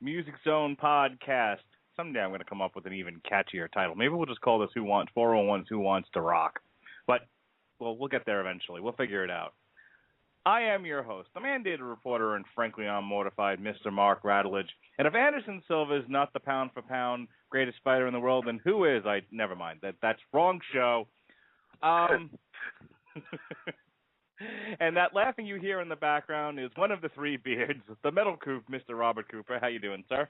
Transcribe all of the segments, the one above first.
Music Zone Podcast. Someday I'm going to come up with an even catchier title. Maybe we'll just call this 401's Who Wants to Rock. But, well, we'll get there eventually. We'll figure it out. I am your host, the mandated reporter, and frankly I'm mortified, Mr. Mark Radulich. And if Anderson Silva is not the pound-for-pound greatest fighter in the world, then who is? Never mind. That's wrong show. And that laughing you hear in the background is one of the three beards, the metal coop, Mr. Robert Cooper. How you doing, sir?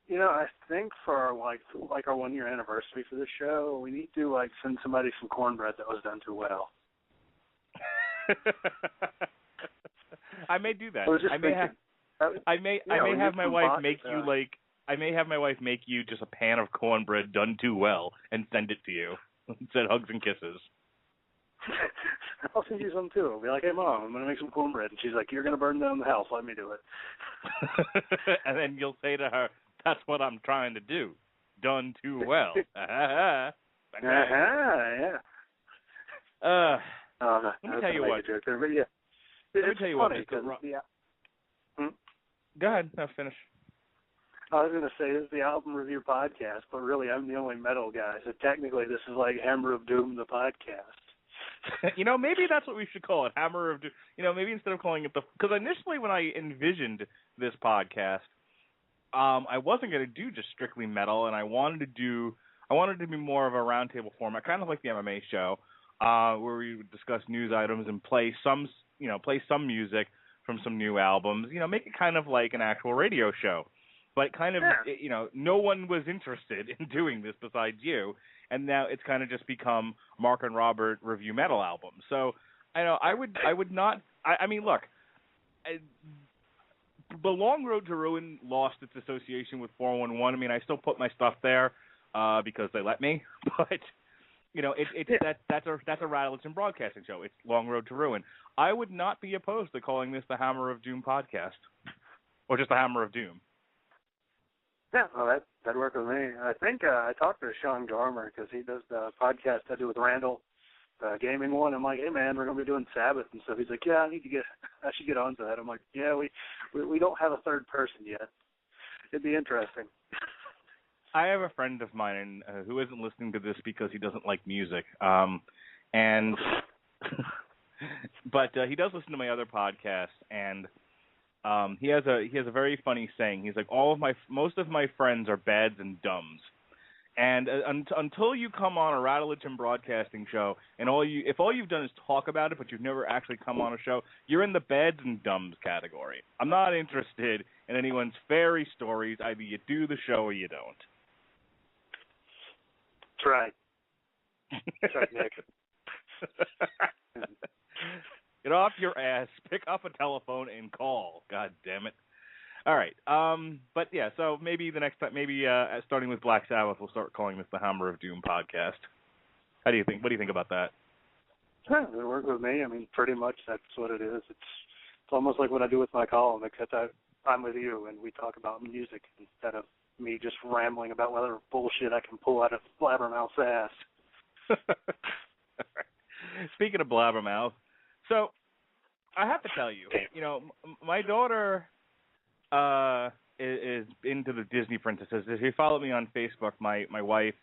You know, I think for our 1 year anniversary for this show, we need to send somebody some cornbread that was done too well. I may do that. I may have my wife make you just a pan of cornbread done too well and send it to you. Instead of hugs and kisses. I'll send you some too. I'll be like, hey Mom, I'm gonna make some cornbread, and she's like, you're gonna burn down the house. Let me do it. And then you'll say to her, that's what I'm trying to do. Done too well. Yeah. Let me tell you what. Go ahead. No, finish. I was going to say, this is the album review podcast, but really I'm the only metal guy, so technically this is like Hammer of Doom, the podcast. Maybe that's what we should call it, Hammer of Doom. Maybe instead of calling it because initially when I envisioned this podcast, I wasn't going to do just strictly metal, and I wanted to be more of a roundtable format, kind of like the MMA show, where we would discuss news items and play some music from some new albums. Make it kind of like an actual radio show. But no one was interested in doing this besides you, and now it's kind of just become Mark and Robert review metal albums. So I would not. Look, the Long Road to Ruin lost its association with 411. I still put my stuff there because they let me, but that's a Radulich and Broadcasting show. It's Long Road to Ruin. I would not be opposed to calling this the Hammer of Doom podcast, or just the Hammer of Doom. Yeah, well, that'd work with me. I think I talked to Sean Garmer because he does the podcast I do with Randall, the gaming one. I'm like, hey man, we're gonna be doing Sabbath and stuff. He's like, yeah, I should get onto that. I'm like, yeah, we don't have a third person yet. It'd be interesting. I have a friend of mine who isn't listening to this because he doesn't like music, but he does listen to my other podcasts, and he has a very funny saying. He's like, most of my friends are bads and dumbs, and until you come on a Radulich and Broadcasting show, and if all you've done is talk about it, but you've never actually come on a show, you're in the bads and dumbs category. I'm not interested in anyone's fairy stories. Either you do the show or you don't. That's right. That's right, Nick. Get off your ass, pick up a telephone, and call. God damn it. All right. But yeah, so maybe the next time, starting with Black Sabbath, we'll start calling this the Hammer of Doom podcast. What do you think about that? Yeah, it worked with me. Pretty much that's what it is. It's almost like what I do with my column, except I'm with you and we talk about music instead of me just rambling about whatever bullshit I can pull out of Blabbermouth's ass. Speaking of Blabbermouth, so I have to tell you, my daughter is into the Disney princesses. If you follow me on Facebook, my wife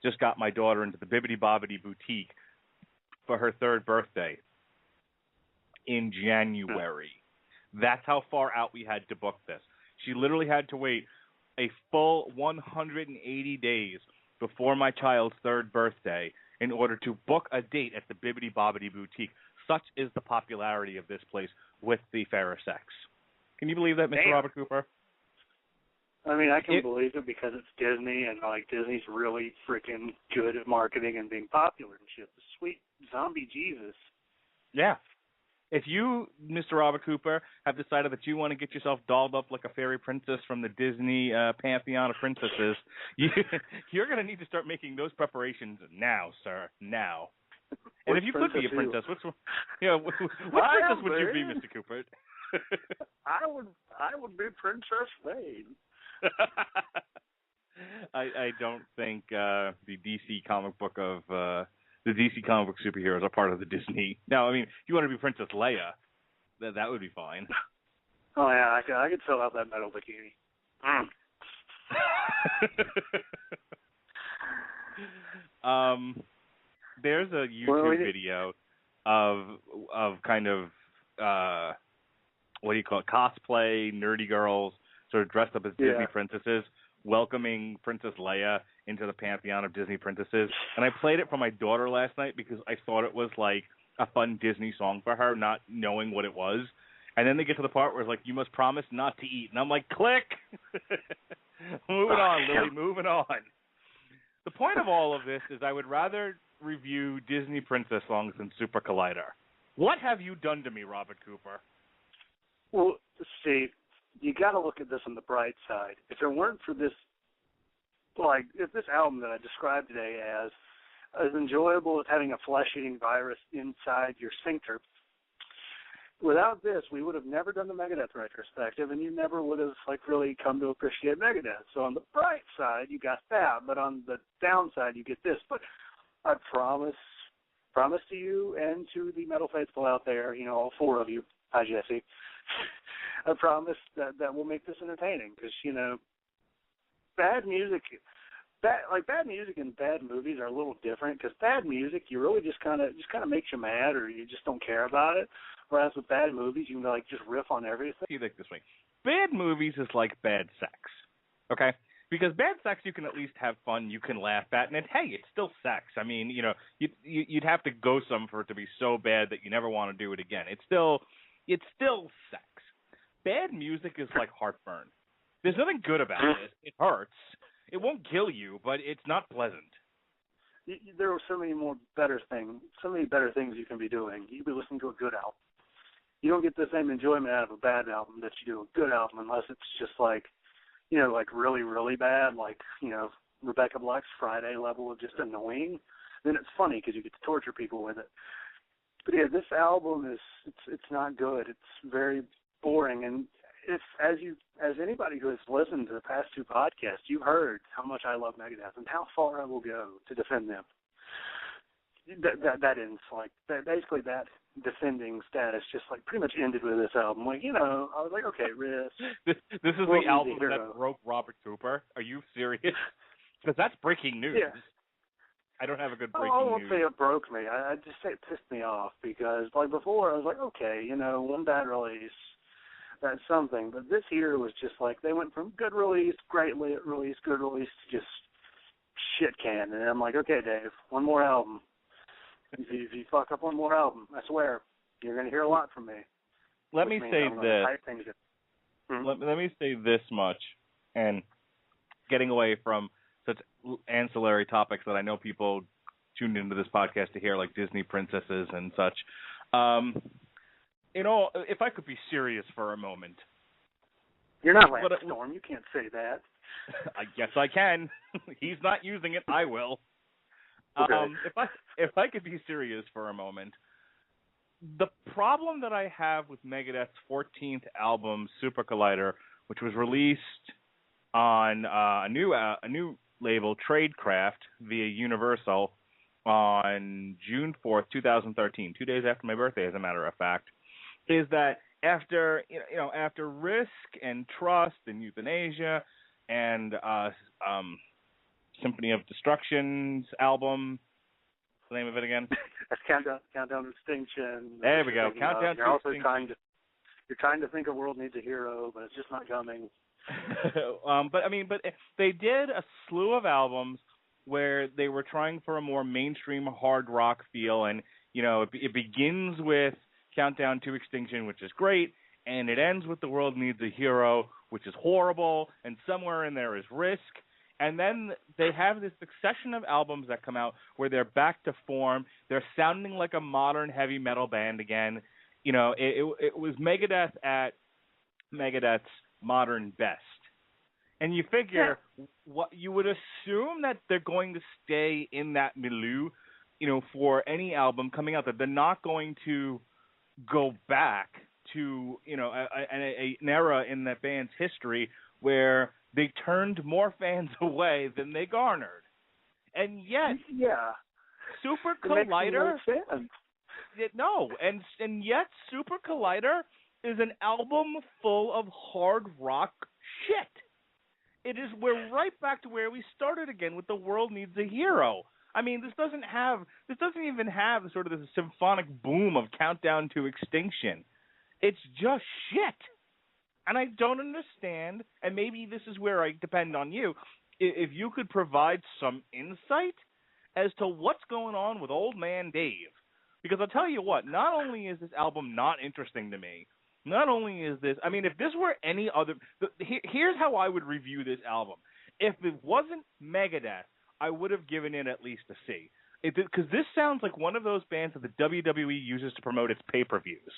just got my daughter into the Bibbidi Bobbidi Boutique for her 3rd birthday in January. That's how far out we had to book this. She literally had to wait a full 180 days before my child's 3rd birthday in order to book a date at the Bibbidi Bobbidi Boutique. Such is the popularity of this place with the fairer sex. Can you believe that, Mr. Damn. Robert Cooper? I mean, I can believe it because it's Disney, and like Disney's really freaking good at marketing and being popular and shit. The sweet zombie Jesus. Yeah. If you, Mr. Robert Cooper, have decided that you want to get yourself dolled up like a fairy princess from the Disney pantheon of princesses, you're going to need to start making those preparations now, sir. Now. And if you could be a princess, what princess would you be, Mr. Cooper? I would be Princess Maid. I don't think the DC comic book superheroes are part of the Disney. Now, I mean, if you want to be Princess Leia, that would be fine. Oh yeah, I could fill out that metal bikini. There's a YouTube video of kind of what do you call it, cosplay nerdy girls sort of dressed up as Disney princesses, welcoming Princess Leia into the pantheon of Disney princesses. And I played it for my daughter last night because I thought it was like a fun Disney song for her, not knowing what it was. And then they get to the part where it's like, you must promise not to eat. And I'm like, click! Moving on, Lily, moving on. The point of all of this is I would rather review Disney princess songs than Super Collider. What have you done to me, Robert Cooper? Well, see, you got to look at this on the bright side. If it weren't for this, like, if this album that I described today as enjoyable as having a flesh-eating virus inside your sphincter, without this, we would have never done the Megadeth retrospective, and you never would have, like, really come to appreciate Megadeth. So on the bright side, you got that, but on the downside, you get this. But I promise to you and to the metal faithful out there, you know, all four of you, hi, Jesse, I promise that we'll make this entertaining because, you know, bad music and bad movies are a little different because bad music, you really just kind of makes you mad or you just don't care about it. Whereas with bad movies, you can, like, just riff on everything. You think this way. Bad movies is like bad sex, okay? Because bad sex you can at least have fun, you can laugh at, and hey, it's still sex. I mean, you know, you'd have to go some for it to be so bad that you never want to do it again. It's still sex. Bad music is like heartburn. There's nothing good about it. It hurts. It won't kill you, but it's not pleasant. There are so many better things you can be doing. You could be listening to a good album. You don't get the same enjoyment out of a bad album that you do a good album unless it's just like, you know, like really, really bad, like, you know, Rebecca Black's Friday level of just annoying. Then it's funny because you get to torture people with it. But yeah, this album it's not good. It's very boring. And if as anybody who has listened to the past two podcasts, you heard how much I love Megadeth and how far I will go to defend them. That ends like that. Basically, that defending status just like pretty much ended with this album. Like, you know, I was like, okay, Riz. This is the album that broke Robert Cooper. Are you serious? Because that's breaking news. Yeah. I don't have a good breaking news. I won't news. say it broke me. I just say it pissed me off because, like, before I was like, okay, you know, one bad release, that's something. But this year was just like they went from good release, great release, good release to just shit can. And I'm like, okay, Dave, one more album. If you fuck up one more album, I swear, you're going to hear a lot from me. Let me say this. Let me say this much, and getting away from such ancillary topics that I know people tuned into this podcast to hear, like Disney princesses and such. You know, if I could be serious for a moment. You're not Lance Storm. You can't say that. I guess I can. He's not using it. I will. Okay. If I could be serious for a moment, the problem that I have with Megadeth's 14th album, Supercollider, which was released on a new label, Tradecraft, via Universal, on June 4th, 2013, 2 days after my birthday, as a matter of fact, is that after Risk and Trust and Euthanasia and Symphony of Destruction's album. What's the name of it again? That's Countdown to Extinction. There we go. Countdown to Extinction. You're trying to think a world needs a hero, but it's just not coming. But they did a slew of albums where they were trying for a more mainstream hard rock feel, and you know it begins with Countdown to Extinction, which is great, and it ends with The World Needs a Hero, which is horrible, and somewhere in there is Risk. And then they have this succession of albums that come out where they're back to form. They're sounding like a modern heavy metal band again. You know, it was Megadeth at Megadeth's modern best. And you figure, what you would assume that they're going to stay in that milieu, you know, for any album coming out, that they're not going to go back to, you know, an era in that band's history where they turned more fans away than they garnered. And yet, Supercollider, and yet Supercollider is an album full of hard rock shit. It is, we're right back to where we started again with The World Needs a Hero. I mean, this doesn't even have sort of the symphonic boom of Countdown to Extinction. It's just shit. And I don't understand, and maybe this is where I depend on you, if you could provide some insight as to what's going on with Old Man Dave. Because I'll tell you what, not only is this album not interesting to me, not only is this, I mean, if this were any other, here's how I would review this album. If it wasn't Megadeth, I would have given it at least a C. Because this sounds like one of those bands that the WWE uses to promote its pay-per-views.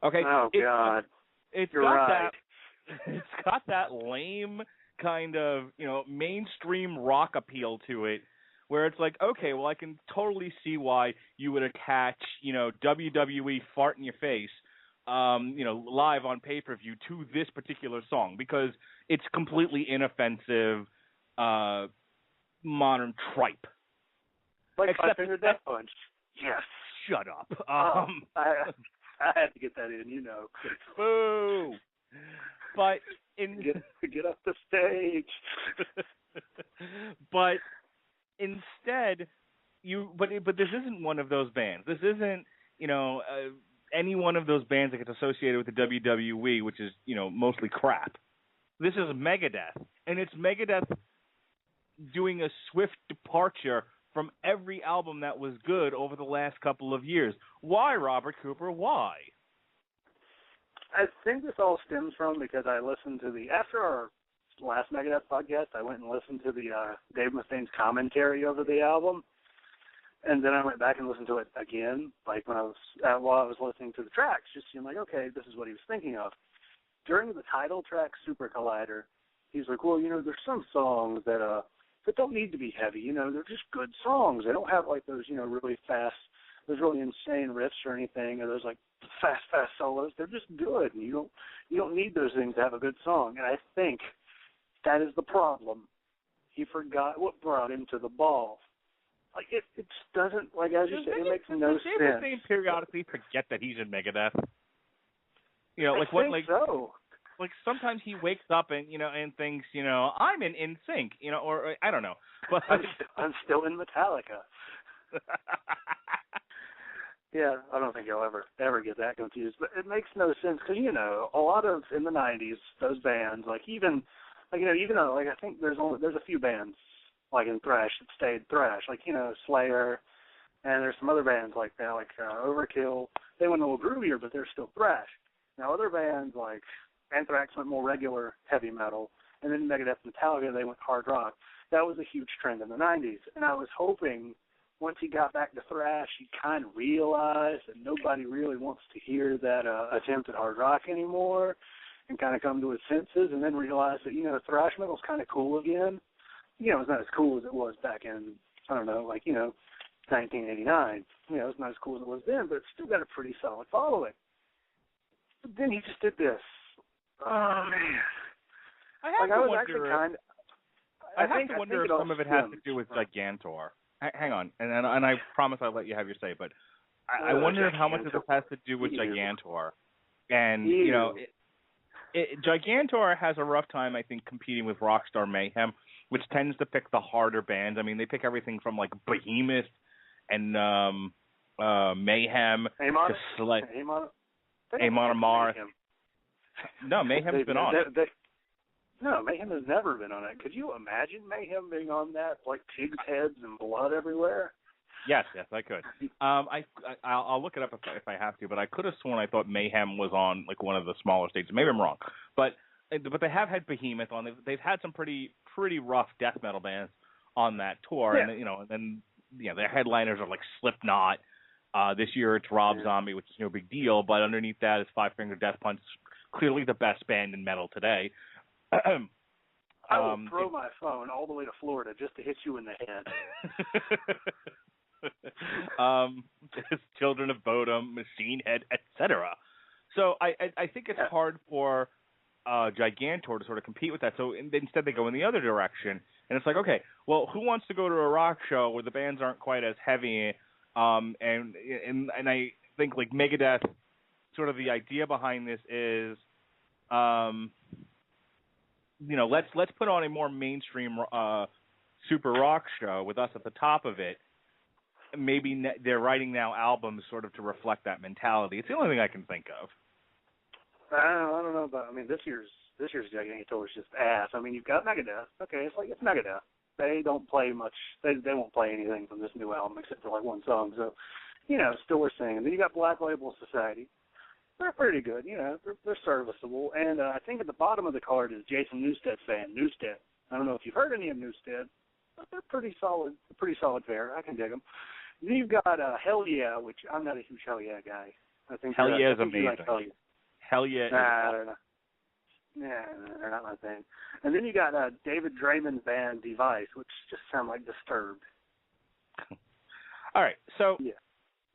Okay? Oh, God. It's got that lame kind of, you know, mainstream rock appeal to it, where it's like, okay, well, I can totally see why you would attach, you know, WWE fart in your face, you know, live on pay-per-view to this particular song, because it's completely inoffensive, modern tripe. Like Five Finger Death Punch. Yes. Shut up. I had to get that in, you know. Boo! But get off the stage. But instead, but this isn't one of those bands. This isn't, you know, any one of those bands that gets associated with the WWE, which is, you know, mostly crap. This is Megadeth, and it's Megadeth doing a swift departure from every album that was good over the last couple of years. Why, Robert Cooper? Why? I think this all stems from because I listened to after our last Megadeth podcast, I went and listened to the Dave Mustaine's commentary over the album, and then I went back and listened to it again, like when I was while I was listening to the tracks, just seemed like, okay, this is what he was thinking of. During the title track, Supercollider, he's like, well, you know, there's some songs that don't need to be heavy, you know, they're just good songs. They don't have like those, you know, really fast, those really insane riffs or anything, or those like fast solos. They're just good, and you don't need those things to have a good song. And I think that is the problem. He forgot what brought him to the ball. Like it doesn't, like as you said, it makes no sense. Does Dave Mustaine periodically forget that he's in Megadeth? You know, like I think so. Like sometimes he wakes up and, you know, and thinks, you know, I'm in NSYNC, you know, or I don't know. But I'm still in Metallica. Yeah, I don't think you'll ever get that confused. But it makes no sense because, you know, a lot of in the '90s, those bands, like even though like I think there's a few bands like in thrash that stayed thrash, like, you know, Slayer, and there's some other bands like that, like Overkill. They went a little groovier, but they're still thrash. Now other bands like Anthrax went more regular heavy metal, and then Megadeth and Metallica, they went hard rock. That was a huge trend in the '90s, and I was hoping once he got back to thrash, he kind of realized that nobody really wants to hear that attempt at hard rock anymore, and kind of come to his senses, and then realize that, you know, thrash metal's kind of cool again. You know, it's not as cool as it was back in, I don't know, like, you know, 1989. You know, it's not as cool as it was then, but it's still got a pretty solid following. But then he just did this. Oh, man. I have to wonder if some of it has to do with Right. Gigantor. Hang on, and I promise I'll let you have your say, but I wonder if how much of this has to do with Gigantor. And, you know, Gigantor has a rough time, I think, competing with Rockstar Mayhem, which tends to pick the harder bands. I mean, they pick everything from, like, Behemoth and Mayhem to Slay. Amon Amarth. No, Mayhem's been on it. No, Mayhem has never been on it. Could you imagine Mayhem being on that? Like pigs' heads and blood everywhere? Yes, I could. I'll look it up if I have to, but I could have sworn I thought Mayhem was on like one of the smaller stages. Maybe I'm wrong, but they have had Behemoth on. They've had some pretty rough death metal bands on that tour, Yeah. and then their headliners are like Slipknot. This year it's Rob Zombie, which is no big deal, but underneath that is Five Finger Death Punch, clearly the best band in metal today. I will throw my phone all the way to Florida just to hit you in the head. Children of Bodom, Machine Head, etc. So I think it's hard for Gigantor to sort of compete with that. So instead they go in the other direction, and it's like, okay, well, who wants to go to a rock show where the bands aren't quite as heavy? And I think like Megadeth, sort of the idea behind this is, let's put on a more mainstream super rock show with us at the top of it. Maybe they're writing now albums sort of to reflect that mentality. It's the only thing I can think of. I don't know about. I mean, this year's Gigantor is just ass. I mean, you've got Megadeth. Okay, it's Megadeth. They don't play much. They won't play anything from this new album except for like one song. So, still we're singing. Then you got Black Label Society. They're pretty good. They're serviceable. And I think at the bottom of the card is Jason Newsted's band. Newsted. I don't know if you've heard any of Newsted, but they're pretty solid. Pretty solid fare. I can dig them. Then you've got Hell Yeah, which I'm not a huge Hell Yeah guy. I think Hell Yeah is amazing. Like Hell Yeah. Hell Yeah. They're not. Yeah, they're not my thing. And then you got David Draymond's band Device, which just sound like Disturbed. All right, so yeah.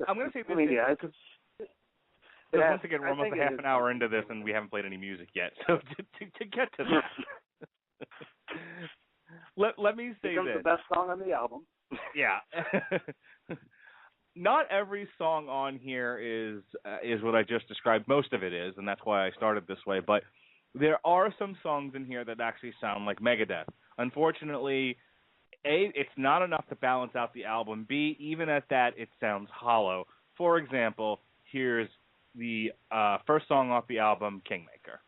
I'm going to say this. Once again, we're almost a half an hour into this, and we haven't played any music yet. So to get to that, let me say this. The best song on the album. Yeah. Not every song on here is what I just described. Most of it is, and that's why I started this way. But there are some songs in here that actually sound like Megadeth. Unfortunately, A, it's not enough to balance out the album. B, even at that, it sounds hollow. For example, here's the first song off the album, Kingmaker.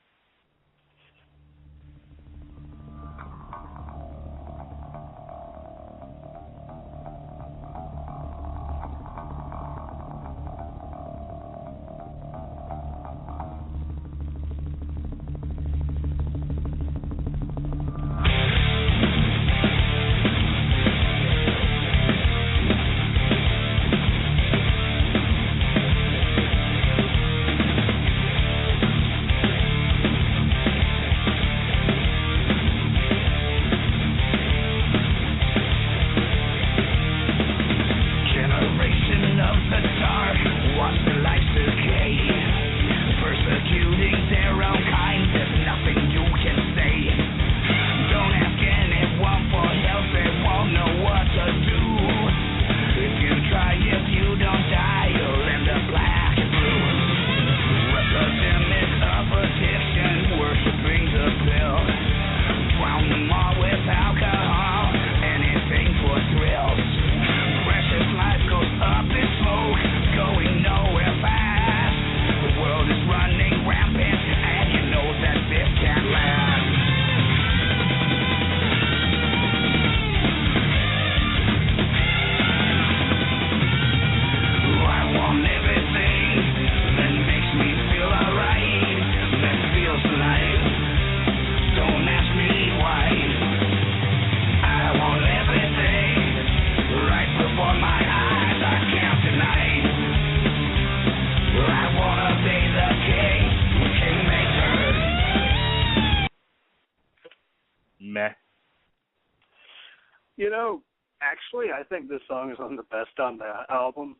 Actually, I think this song is one of the best on the album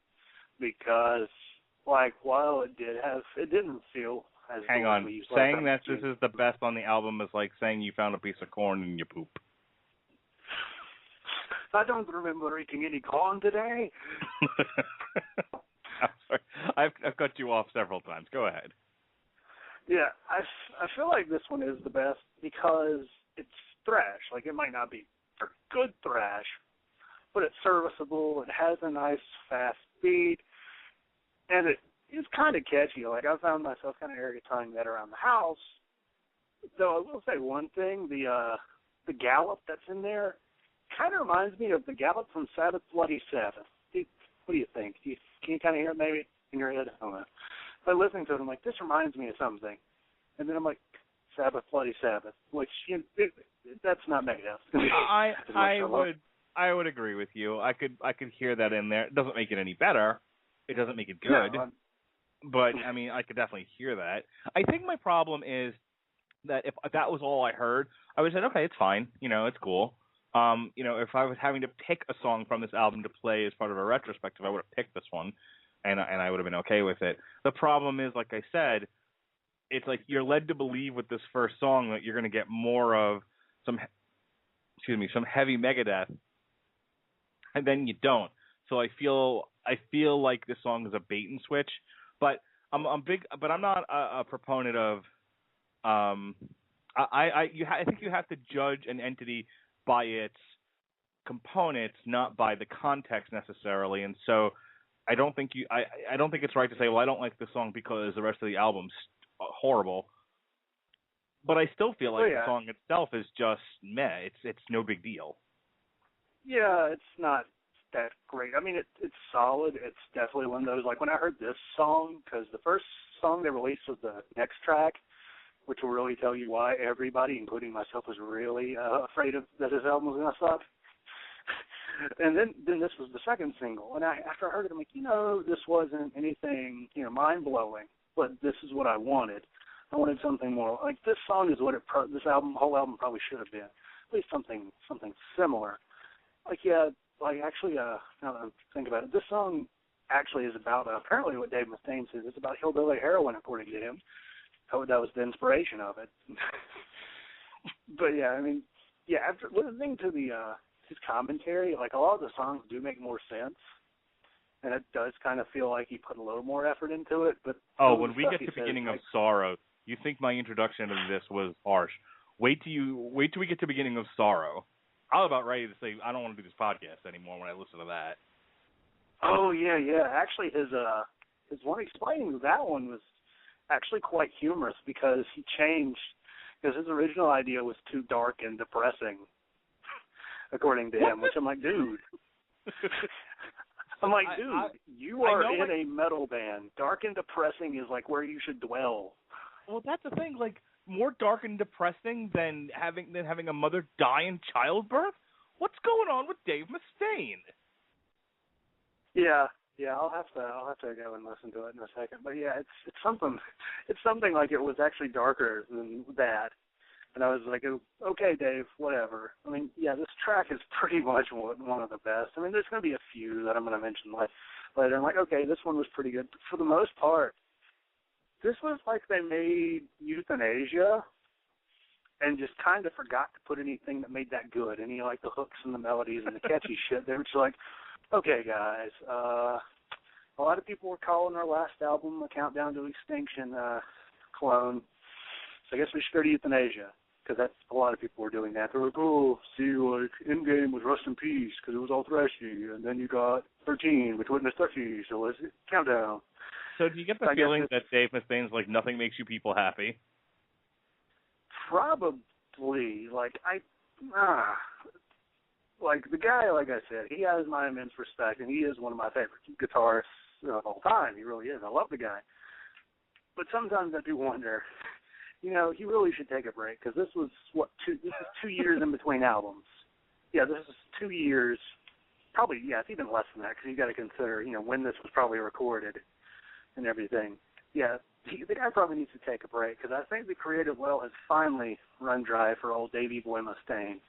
because, while it didn't feel as Hang on. Saying that this is the best on the album is like saying you found a piece of corn in your poop. I don't remember eating any corn today. I'm sorry. I've cut you off several times. Go ahead. Yeah, I feel like this one is the best because it's thrash. It might not be good thrash, but it's serviceable. It has a nice fast beat, and it is kind of catchy. I found myself kind of tongue that around the house. Though I will say one thing: the gallop that's in there kind of reminds me of the gallop from Sabbath Bloody Sabbath. What do you think? Can you kind of hear it maybe in your head? I don't know. But listening to it, I'm like, this reminds me of something. And then I'm like, Sabbath, Bloody Sabbath, which that's not Megadeth. I would agree with you. I could hear that in there. It doesn't make it any better. It doesn't make it good. No, but I mean, I could definitely hear that. I think my problem is that if that was all I heard, I would have said, okay, it's fine. It's cool. If I was having to pick a song from this album to play as part of a retrospective, I would have picked this one, and I would have been okay with it. The problem is, like I said, it's like you're led to believe with this first song that you're going to get more of some heavy Megadeth, and then you don't. So I feel like this song is a bait and switch, but I'm not a proponent of. I think you have to judge an entity by its components, not by the context necessarily. And so I don't think it's right to say, well, I don't like this song because the rest of the album's horrible. But I still feel like the song itself is just meh. It's no big deal. Yeah, it's not that great. I mean, it's solid. It's definitely one of those, like when I heard this song, because the first song they released was the next track, which will really tell you why everybody, including myself, was really afraid that this album was going to suck. And then this was the second single. And after I heard it, I'm like, this wasn't anything, mind-blowing, but this is what I wanted. I wanted something more. Like, this song is what this whole album probably should have been. At least something similar. Actually, now that I think about it, this song actually is about, apparently what Dave Mustaine says, it's about hillbilly heroin, according to him. That was the inspiration of it. But after listening to his commentary, like a lot of the songs do make more sense, and it does kind of feel like he put a little more effort into it. But when we get to the beginning of Sorrow, you think my introduction to this was harsh. Wait till we get to the beginning of Sorrow. I'm about ready to say I don't want to do this podcast anymore when I listen to that. Oh yeah. Actually, his one explaining that one was actually quite humorous because he changed, because his original idea was too dark and depressing, according to him, which I'm like, dude. You are in a metal band. Dark and depressing is like where you should dwell. Well, that's the thing, like more dark and depressing than having a mother die in childbirth? What's going on with Dave Mustaine? Yeah, I'll have to go and listen to it in a second. But yeah, it's something like it was actually darker than that. And I was like, okay, Dave, whatever. I mean, yeah, this track is pretty much one of the best. I mean, there's going to be a few that I'm going to mention later. I'm like, okay, this one was pretty good. But for the most part, this was like they made Euthanasia and just kind of forgot to put anything that made that good, any like the hooks and the melodies and the catchy shit. They were just like, okay, guys, a lot of people were calling our last album a Countdown to Extinction clone, so I guess we should go to Euthanasia, because that's a lot of people were doing that. They were like, oh, see, like, Endgame was Rust in Peace, because it was all thrashy, and then you got 13, which wasn't as thrashy, so let's Countdown. So do you get the feeling that Dave Mustaine's like, nothing makes you people happy? Probably. Like the guy, like I said, he has my immense respect, and he is one of my favorite guitarists of all time. He really is. I love the guy. But sometimes I do wonder, he really should take a break, because this was, this is 2 years in between albums. Yeah, this is 2 years. Probably, yeah, it's even less than that, because you got to consider, when this was probably recorded and everything. Yeah, the guy probably needs to take a break, because I think the creative well has finally run dry for old Davey Boy Mustaine.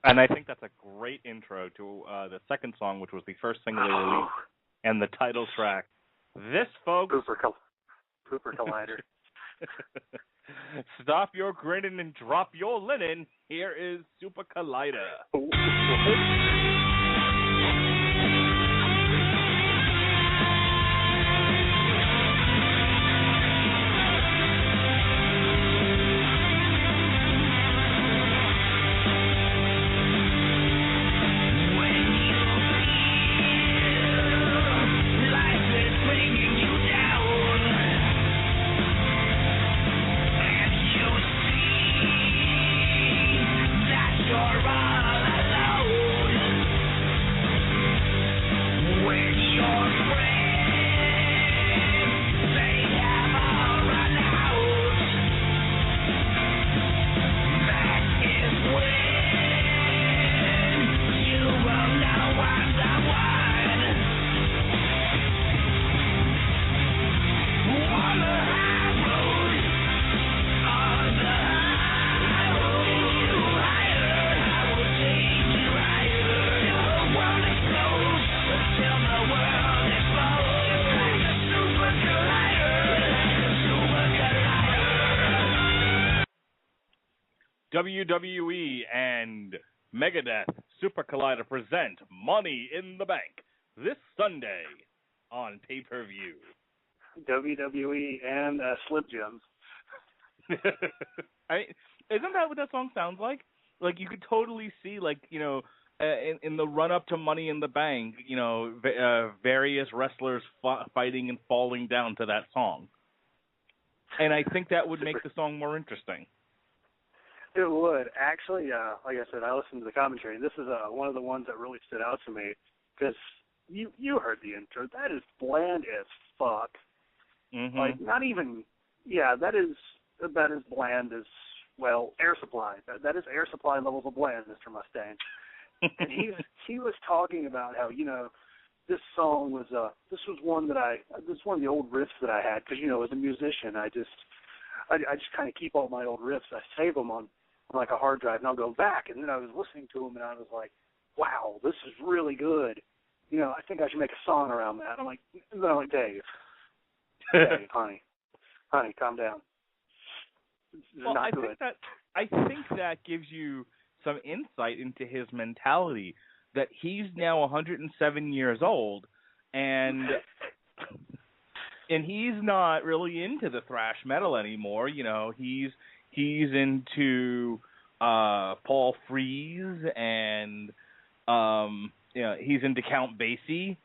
And I think that's a great intro to the second song, which was the first single they released, and the title track. This, folks... Cooper Collider. Stop your grinning and drop your linen. Here is Supercollider. You're all alone. WWE and Megadeth Supercollider present Money in the Bank this Sunday on pay-per-view. WWE and Slim Jims. Isn't that what that song sounds like? Like, you could totally see, like, you know, in the run-up to Money in the Bank, you know, various wrestlers fighting and falling down to that song. And I think that would make the song more interesting. It would. Actually, like I said, I listened to the commentary. This is one of the ones that really stood out to me because you heard the intro. That is bland as fuck. Mm-hmm. Like, not even, that is bland as, well, Air Supply. That is Air Supply levels of bland, Mr. Mustaine. And he was talking about how, you know, this song was, this was one of the old riffs that I had because, you know, as a musician, I just kind of keep all my old riffs. I save them on like a hard drive, and I'll go back. And then I was listening to them, and I was like, wow, this is really good. You know, I think I should make a song around that. I'm like, Dave, honey, calm down. This is not good. I think that gives you some insight into his mentality, that he's now 107 years old, and he's not really into the thrash metal anymore. You know, he's into Paul Frees, and you know, he's into Count Basie.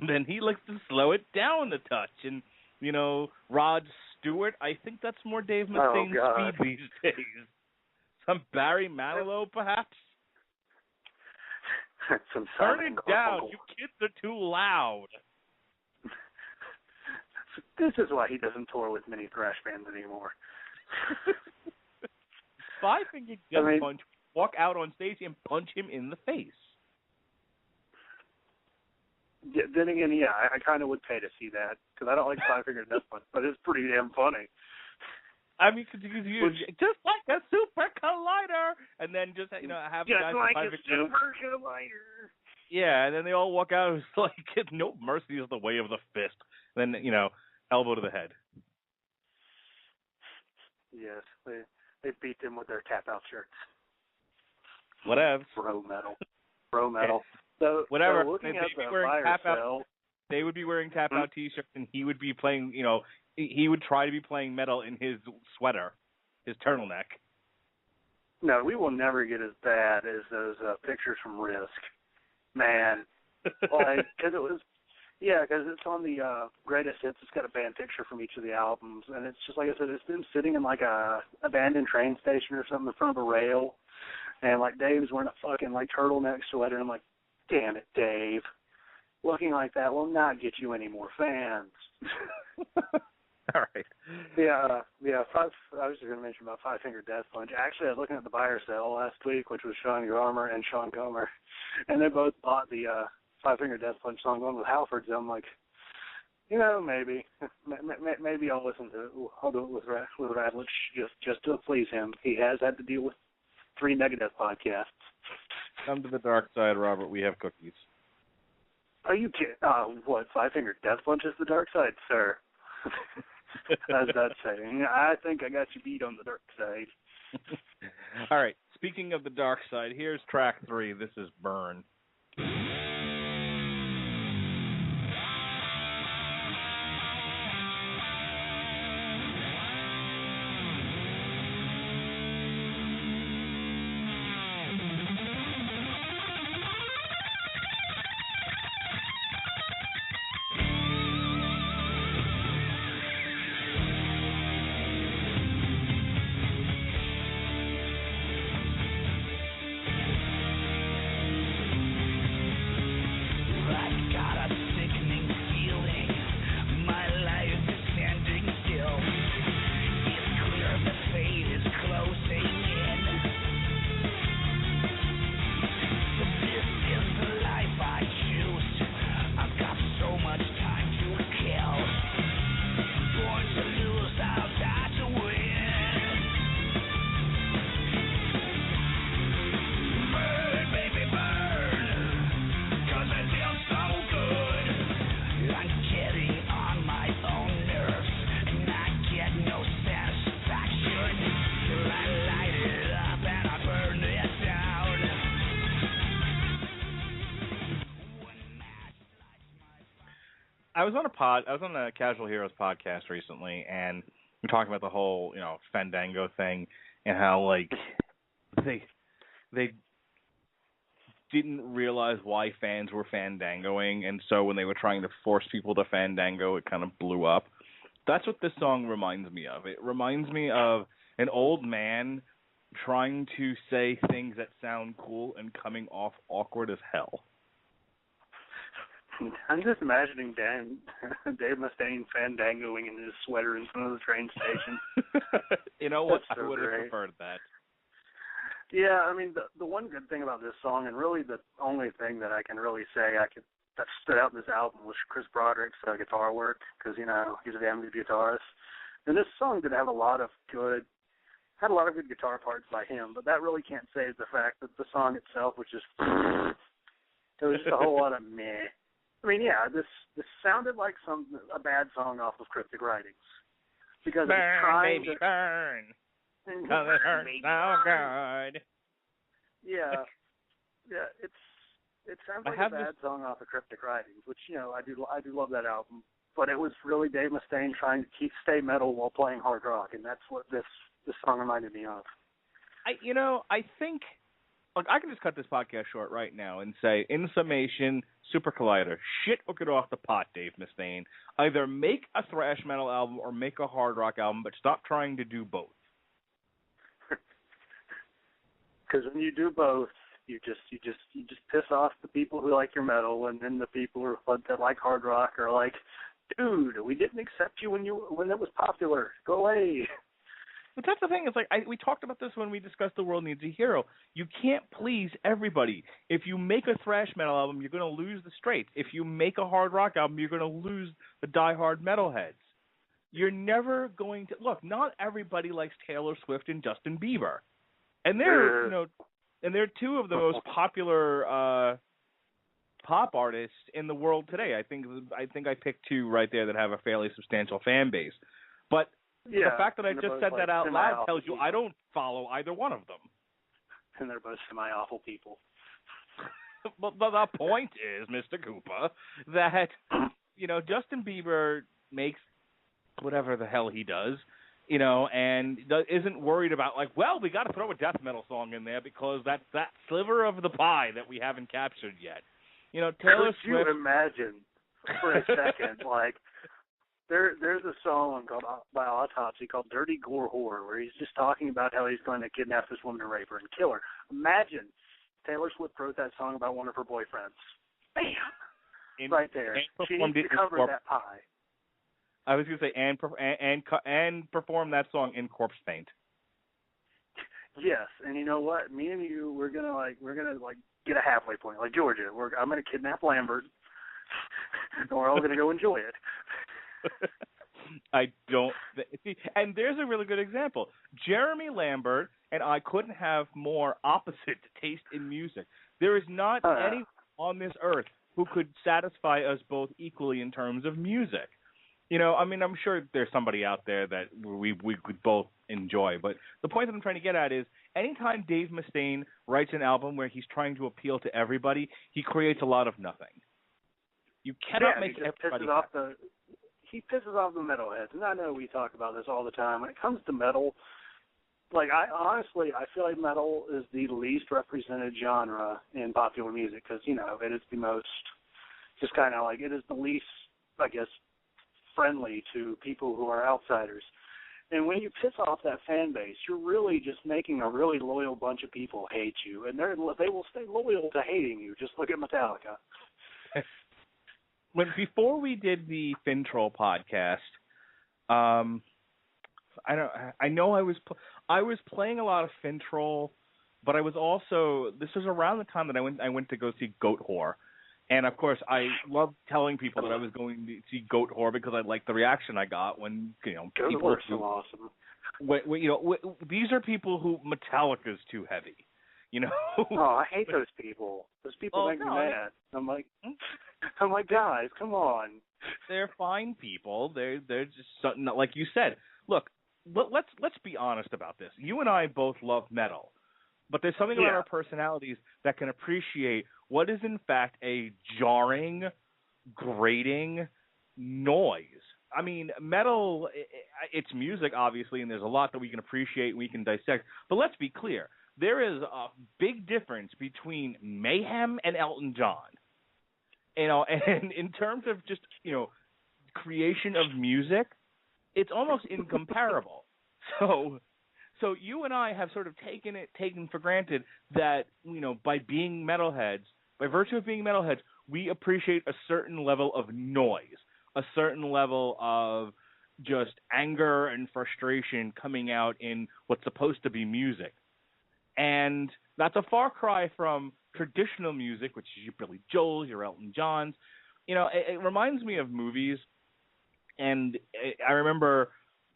Then he likes to slow it down a touch, and you know, Rod Stewart. I think that's more Dave Mustaine's speed these days. Some Barry Manilow, perhaps. Turn it down. You kids are too loud. This is why he doesn't tour with many thrash bands anymore. Five-Finger Death Punch, walk out on stage and punch him in the face. Yeah, then again, I kind of would pay to see that, because I don't like Five-Finger Death Punch, but it's pretty damn funny. I mean, because you just like a super collider, and then just, you know, have the guys like a super collider. Yeah, and then they all walk out. It's like, no mercy is the way of the fist. Then, you know, elbow to the head. Yes, they beat them with their tap-out shirts. Whatever. Bro metal. So, whatever. So looking They'd at be the wearing fire tap-out. cell, They would be wearing tap-out T-shirts, and he would be playing, you know, he would try to be playing metal in his sweater, his turtleneck. No, we will never get as bad as those pictures from Risk. Man. Like, because it's on the greatest hits. It's got a band picture from each of the albums, and it's just, like I said, it's them sitting in, like, a abandoned train station or something in front of a rail, and, like, Dave's wearing a fucking, like, turtleneck sweater, and I'm like, damn it, Dave. Looking like that will not get you any more fans. All right. I was just going to mention about Five-Finger Death Punch. Actually, I was looking at the buyer sale last week, which was Sean Garmer and Sean Comer, and they both bought the Five-Finger Death Punch song going with Halford. So I'm like, you know, maybe I'll listen to it. I'll do it with Radulich just to please him. He has had to deal with 3 Megadeth podcasts. Come to the dark side, Robert. We have cookies. Are you kidding? What, Five-Finger Death Punch is the dark side, sir? As that saying, I think I got you beat on the dark side. All right. Speaking of the dark side, here's track 3. This is Burn. I was on a Casual Heroes podcast recently, and we're talking about the whole, Fandango thing and how like they didn't realize why fans were fandangoing, and so when they were trying to force people to fandango, it kind of blew up. That's what this song reminds me of. It reminds me of an old man trying to say things that sound cool and coming off awkward as hell. I'm just imagining Dave Mustaine fandangoing in his sweater in front of the train station. You know what? So I would have great. preferred that. Yeah, I mean, the one good thing about this song, and really the only thing that I can really say that stood out in this album was Chris Broderick's guitar work, because, he's a damn good guitarist. And this song had a lot of good guitar parts by him, but that really can't save the fact that the song itself was just, it was just a whole lot of meh. I mean, yeah, this sounded like a bad song off of Cryptic Writings, because burn, it's trying baby, to burn. Cause it hurts so good. Yeah, it sounds like a bad song off of Cryptic Writings, which I do love that album. But it was really Dave Mustaine trying to stay metal while playing hard rock, and that's what this song reminded me of. I think, look, I can just cut this podcast short right now and say, in summation, Supercollider, shit hook it off the pot, Dave Mustaine. Either make a thrash metal album or make a hard rock album, but stop trying to do both. Because when you do both, you just piss off the people who like your metal, and then the people that like hard rock are like, dude, we didn't accept you when it was popular. Go away. But that's the thing. It's like we talked about this when we discussed The World Needs a Hero. You can't please everybody. If you make a thrash metal album, you're going to lose the straights. If you make a hard rock album, you're going to lose the diehard metalheads. You're never going to look. Not everybody likes Taylor Swift and Justin Bieber. And they're two of the most popular pop artists in the world today. I think I picked two right there that have a fairly substantial fan base. But the fact that I just said that out loud tells you I don't follow either one of them. And they're both semi-awful people. But the point is, Mr. Cooper, that Justin Bieber makes whatever the hell he does. And isn't worried about, we got to throw a death metal song in there because that's that sliver of the pie that we haven't captured yet. Taylor Swift. Could you imagine for a second, there's a song by Autopsy called Dirty Gore Whore, where he's just talking about how he's going to kidnap this woman and rape her and kill her. Imagine Taylor Swift wrote that song about one of her boyfriends. Bam! Right there. She needs to cover that pie. I was going to say, and perform that song in corpse paint. Yes, and you know what? Me and you, we're gonna get a halfway point, like Georgia. I'm gonna kidnap Lambert, and we're all gonna go enjoy it. I don't see, and there's a really good example. Jeremy Lambert and I couldn't have more opposite taste in music. There is not anyone on this earth who could satisfy us both equally in terms of music. I'm sure there's somebody out there that we could both enjoy, but the point that I'm trying to get at is anytime Dave Mustaine writes an album where he's trying to appeal to everybody, he creates a lot of nothing. You cannot make everybody happy. He pisses off the metalheads, and I know we talk about this all the time. When it comes to metal, I feel like metal is the least represented genre in popular music because, it is the most, just kind of it is the least, I guess, friendly to people who are outsiders. And when you piss off that fan base, you're really just making a really loyal bunch of people hate you, and they will stay loyal to hating you. Just look at Metallica. Before we did the Fintroll podcast, I was playing a lot of Fintroll, but I was also, this was around the time that I went to go see Goat Whore. And, of course, I loved telling people that I was going to see Goat Whore because I liked the reaction I got when, people are so awesome. These are people who Metallica's too heavy, Oh, I hate those people. Those people make me mad. I'm like, guys, come on. They're fine people. They're just something like you said. Look, let's be honest about this. You and I both love metal. But there's something about our personalities that can appreciate what is, in fact, a jarring, grating, noise. I mean, metal, it's music, obviously, and there's a lot that we can appreciate and we can dissect. But let's be clear. There is a big difference between Mayhem and Elton John. And in terms of just, creation of music, it's almost incomparable. So you and I have sort of taken for granted that, by being metalheads, by virtue of being metalheads, we appreciate a certain level of noise, a certain level of just anger and frustration coming out in what's supposed to be music. And that's a far cry from traditional music, which is your Billy Joels, your Elton Johns. It reminds me of movies. And I remember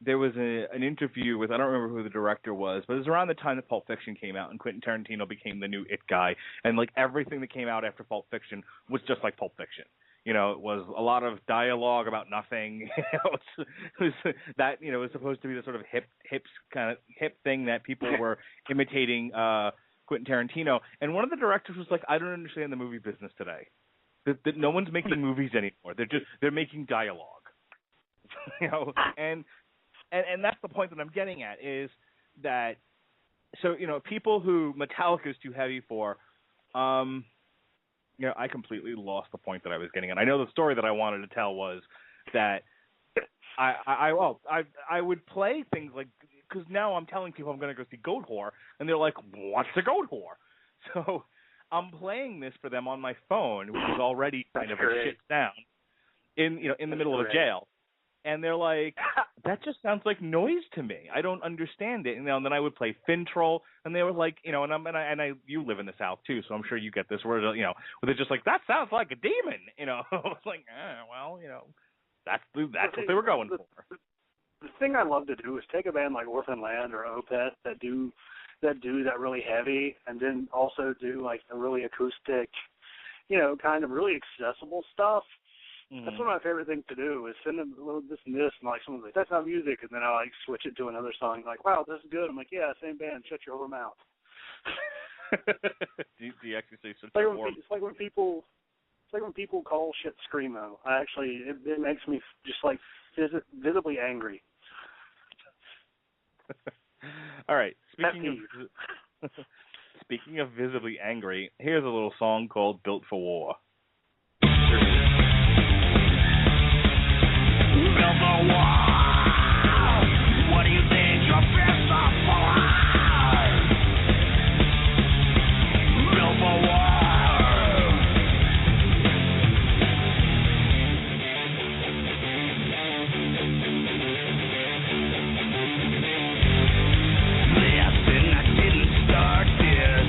there was an interview with, I don't remember who the director was, but it was around the time that Pulp Fiction came out and Quentin Tarantino became the new It guy. And like everything that came out after Pulp Fiction was just like Pulp Fiction. It was a lot of dialogue about nothing. It was that, it was supposed to be the sort of hip thing that people were imitating Quentin Tarantino. And one of the directors was like, I don't understand the movie business today. That no one's making movies anymore. They're making dialogue. And that's the point that I'm getting at is that, so, people who Metallica is too heavy for, I completely lost the point that I was getting at. I know the story that I wanted to tell was that I would play things like, because now I'm telling people I'm going to go see Goat Whore, and they're like, what's a Goat Whore? So I'm playing this for them on my phone, which is already kind of a shit sound, in the middle of jail. And they're like, that just sounds like noise to me. I don't understand it. And then I would play Fintroll, and they were like, you live in the South too, so I'm sure you get this word, where they're just like, that sounds like a demon. I was like, that's what they were going for. The thing I love to do is take a band like Orphan Land or Opeth that do that really heavy, and then also do like the really acoustic, kind of really accessible stuff. That's one of my favorite things to do is send them a little this and this, and like someone's like, that's not music, and then I like switch it to another song, like, wow, this is good. I'm like, yeah, same band, shut your whore mouth. do you actually say such it's like when people call shit screamo. It makes me just like visibly angry. All right, speaking of visibly angry, here's a little song called "Built for War." Built for war. What do you think your fists are for? Built for war. Listen, I didn't start this.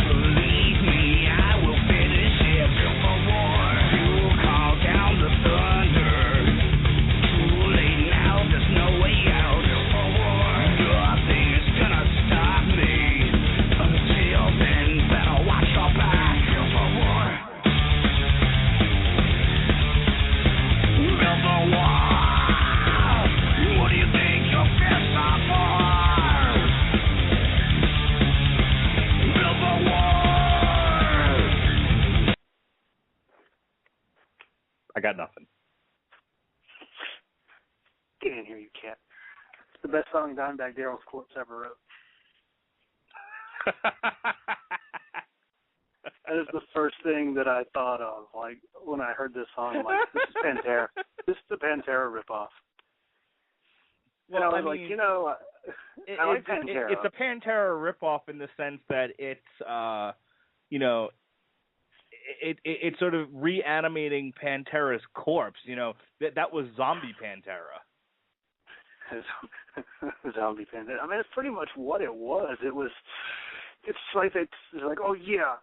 Believe me, I will finish it. Built for war. You call down the thunder. I got nothing. Get in here, you cat. It's the best song Dimebag Darrell's Corpse ever wrote. That is the first thing that I thought of, like, when I heard this song. I'm like, this is Pantera. This is the Pantera ripoff. Well, and I was I like Pantera. It's a Pantera ripoff in the sense that it's, it's sort of reanimating Pantera's corpse. That was zombie Pantera. Zombie Pantera. I mean, it's pretty much what it was. It's like, oh yeah,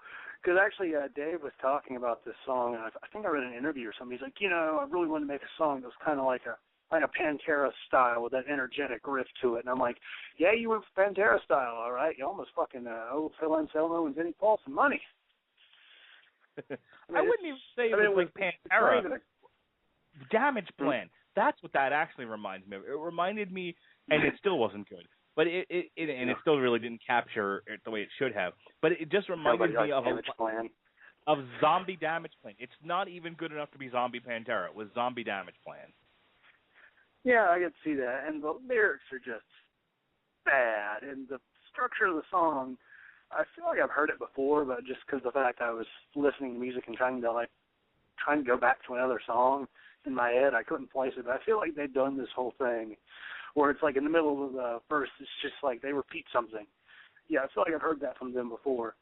because actually Dave was talking about this song, and I think I read an interview or something. He's like, I really wanted to make a song that was kind of like a Pantera style with that energetic riff to it. And I'm like, yeah, you went for Pantera style, all right. You almost fucking Phil Anselmo and Vinnie Paul some money. I wouldn't even say it was like Pantera. Damage Plan. That's what that actually reminds me of. It reminded me, and it still wasn't good, but it still really didn't capture it the way it should have. But it just reminded me of of Zombie Damage Plan. It's not even good enough to be Zombie Pantera. It was Zombie Damage Plan. Yeah, I could see that. And the lyrics are just bad. And the structure of the song, I feel like I've heard it before, but just because of the fact I was listening to music and trying to go back to another song in my head, I couldn't place it. But I feel like they've done this whole thing where it's like in the middle of the verse, it's just like they repeat something. Yeah, I feel like I've heard that from them before.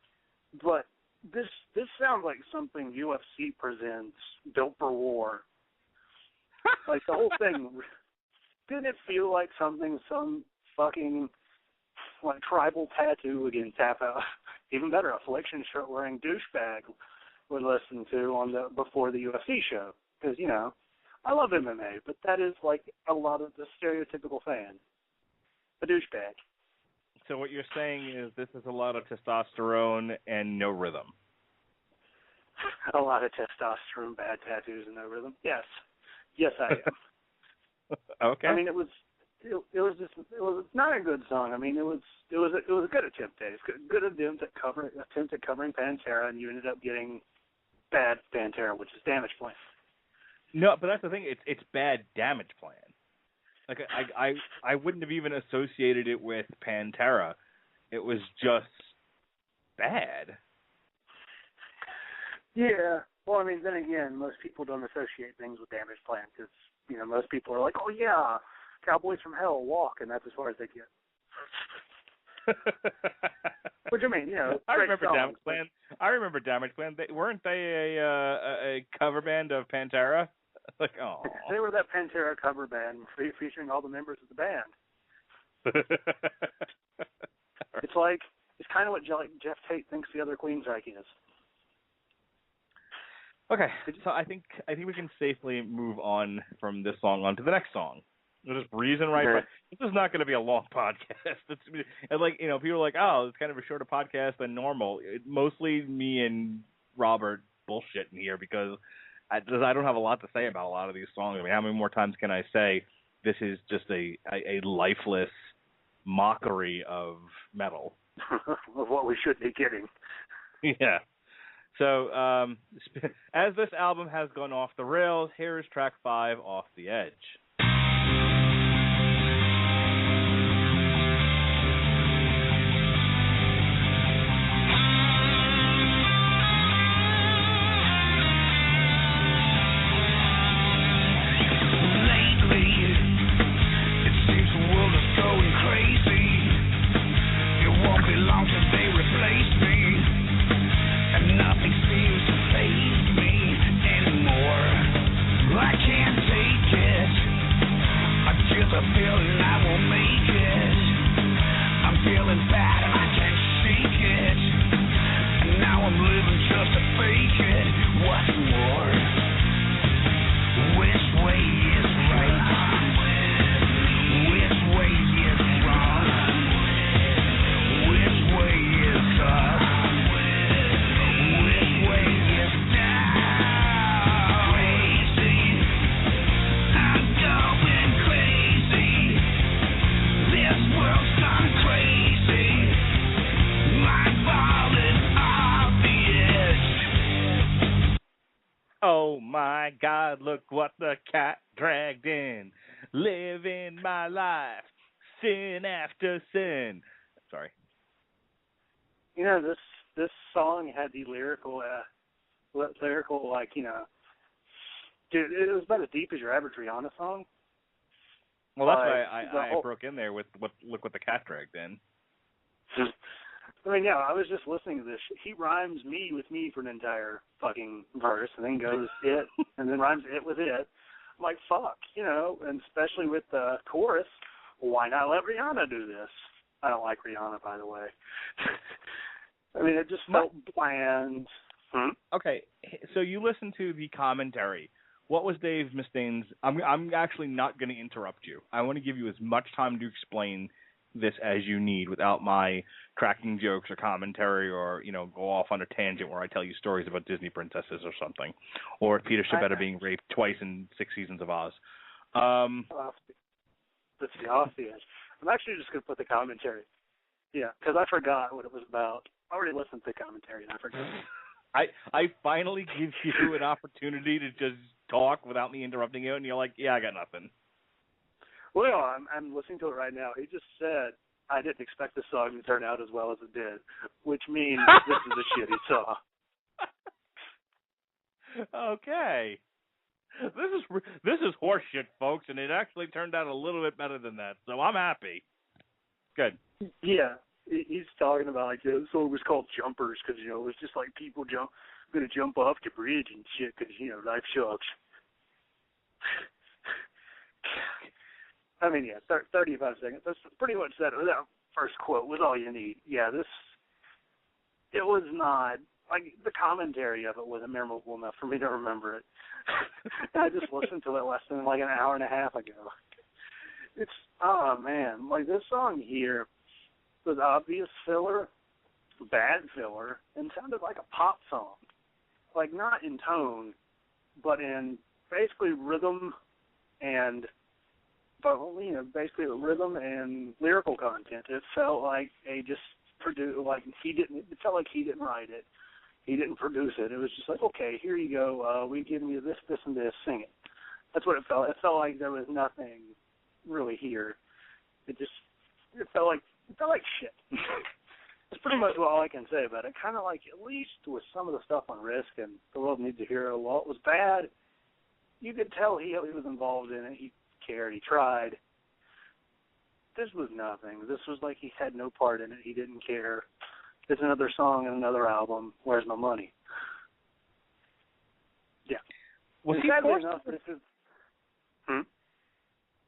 But this sounds like something UFC presents Built for War. Like the whole thing, didn't it feel like something some fucking like tribal tattoo again tap out? Even better, Affliction shirt wearing douchebag would listen to before the UFC show. Because, you know, I love MMA, but that is like a lot of the stereotypical fan. A douchebag. So what you're saying is this is a lot of testosterone and no rhythm. A lot of testosterone, bad tattoos, and no rhythm. Yes. Yes, I am. Okay. I mean, it was not a good song. I mean, it was a good attempt at it. Good attempt at covering Pantera, and you ended up getting bad Pantera, which is Damage Plan. No, but that's the thing. It's bad Damage Plan. Like I wouldn't have even associated it with Pantera. It was just bad. Yeah. Well, I mean, then again, most people don't associate things with Damage Plan because, you know, most people are like, oh, yeah, Cowboys from Hell, Walk, and that's as far as they get. Which, I mean, you know, I remember Damage Plan. I remember Damage Plan. Weren't they a cover band of Pantera? Like, oh. They were that Pantera cover band featuring all the members of the band. It's kind of what Jeff Tate thinks the other Queensryche is. Okay, so I think we can safely move on from this song on to the next song. We'll just breezing right by. This is not going to be a long podcast. It's like, you know, people are like, oh, it's kind of a shorter podcast than normal. Mostly me and Robert bullshitting here because I don't have a lot to say about a lot of these songs. I mean, how many more times can I say this is just a lifeless mockery of metal? Of what we should be getting. Yeah. So, as this album has gone off the rails, here is track 5, Off the Edge. Oh my God, look what the cat dragged in. Living my life, sin after sin. Sorry. You know, this song had the lyrical, like, you know, dude, it was about as deep as your average Rihanna song. Well, that's why I broke in there with look what the cat dragged in. I mean, yeah, I was just listening to this. He rhymes me with me for an entire fucking verse, and then goes it, and then rhymes it with it. I'm like, fuck, you know, and especially with the chorus, why not let Rihanna do this? I don't like Rihanna, by the way. I mean, it just felt bland. Okay, so you listened to the commentary. What was Dave Mustaine's? I'm actually not going to interrupt you. I want to give you as much time to explain this as you need without my cracking jokes or commentary or, you know, go off on a tangent where I tell you stories about Disney princesses or something, or Peter Shabeta being raped twice in 6 seasons of Oz. Let's see, off the edge. I'm actually just going to put the commentary. Yeah, because I forgot what it was about. I already listened to the commentary and I forgot. I finally give you an opportunity to just talk without me interrupting you, and you're like, yeah, I got nothing. Well, I'm listening to it right now. He just said, I didn't expect the song to turn out as well as it did, which means this is a shitty song. Okay. This is horseshit, folks, and it actually turned out a little bit better than that, so I'm happy. Good. Yeah, he's talking about, like, the song was called Jumpers because, it was just like people going to jump off the bridge and shit because, life sucks. I mean, yeah, 35 seconds. That's pretty much that first quote was all you need. Yeah, it was not, like, the commentary of it wasn't memorable enough for me to remember it. I just listened to it less than, like, an hour and a half ago. It's, oh, man, like, this song here was obvious filler, bad filler, and sounded like a pop song. Like, not in tone, but in basically rhythm and, basically rhythm and lyrical content. It felt like it felt like he didn't write it. He didn't produce it. It was just like, okay, here you go. We've given you this, this, and this. Sing it. That's what it felt. It felt like there was nothing really here. It felt like shit. That's pretty much all I can say about it. Kind of like, at least with some of the stuff on Risk and The World Needs to Hear a Lot was bad. You could tell he was involved in it. He cared. He tried. This was nothing. This was like he had no part in it. He didn't care. It's another song and another album. Where's my money? Yeah. Was he forced enough, this is...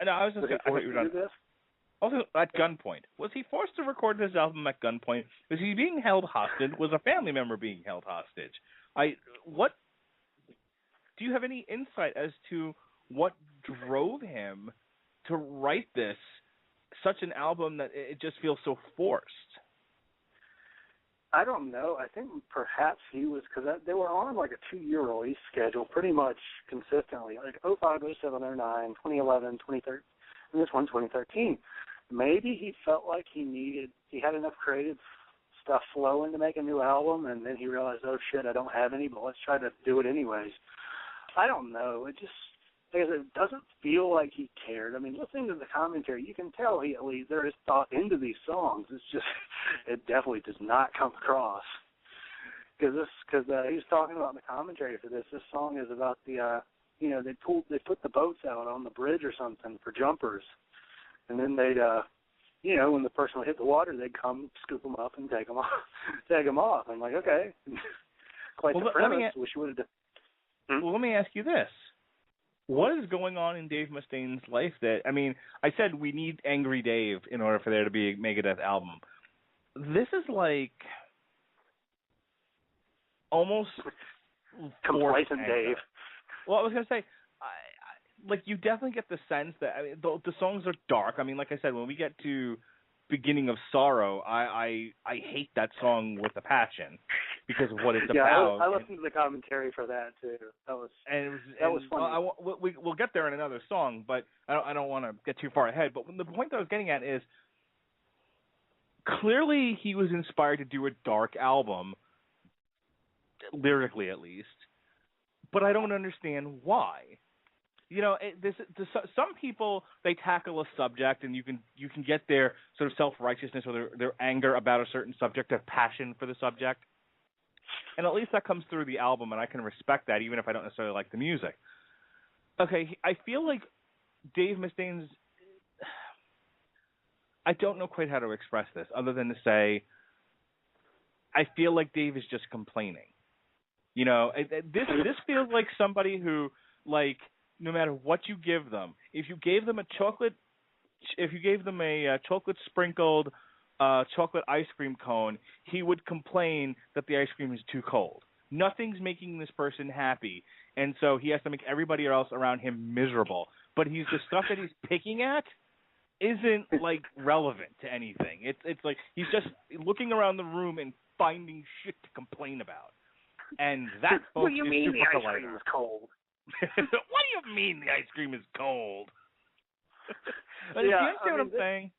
No, I was just going to do this. Also, at gunpoint. Was he forced to record this album at gunpoint? Was he being held hostage? Was a family member being held hostage? Do you have any insight as to what drove him to write such an album that it just feels so forced? I don't know. I think perhaps he was, because they were on like a 2-year release schedule pretty much consistently, like 05, 07, 09, 2011, 2013, and this one 2013. Maybe he felt like he had enough creative stuff flowing to make a new album, and then he realized, oh shit, I don't have any, but let's try to do it anyways. I don't know. It just, because it doesn't feel like he cared. I mean, listening to the commentary, you can tell there is thought into these songs. It's just, it definitely does not come across. Because he was talking about in the commentary for this. This song is about the, they put the boats out on the bridge or something for jumpers, and then they'd, when the person would hit the water, they'd come scoop them up and take them off. I'm like, okay, quite the premise. Wish you would have done. Well, let me ask you this. What is going on in Dave Mustaine's life I said we need Angry Dave in order for there to be a Megadeth album. This is like almost complacent Dave. Well, I was going to say, you definitely get the sense that the songs are dark. Like I said, when we get to Beginning of Sorrow, I hate that song with a passion because of what it's about. I listened to the commentary for that too. That was funny. We'll get there in another song, but I don't want to get too far ahead. But the point that I was getting at is clearly he was inspired to do a dark album, lyrically at least, but I don't understand why. Some people, they tackle a subject and you can get their sort of self-righteousness or their anger about a certain subject, their passion for the subject. And at least that comes through the album, and I can respect that even if I don't necessarily like the music. Okay, I feel like Dave Mustaine's... I don't know quite how to express this other than to say I feel like Dave is just complaining. This feels like somebody who, no matter what you give them, if you gave them a chocolate sprinkled chocolate ice cream cone, he would complain that the ice cream is too cold. Nothing's making this person happy, and so he has to make everybody else around him miserable. But the stuff that he's picking at isn't relevant to anything. It's like he's just looking around the room and finding shit to complain about. And that, folks, what do you mean the ice cream is cold? What do you mean the ice cream is cold? Do you understand what I'm saying?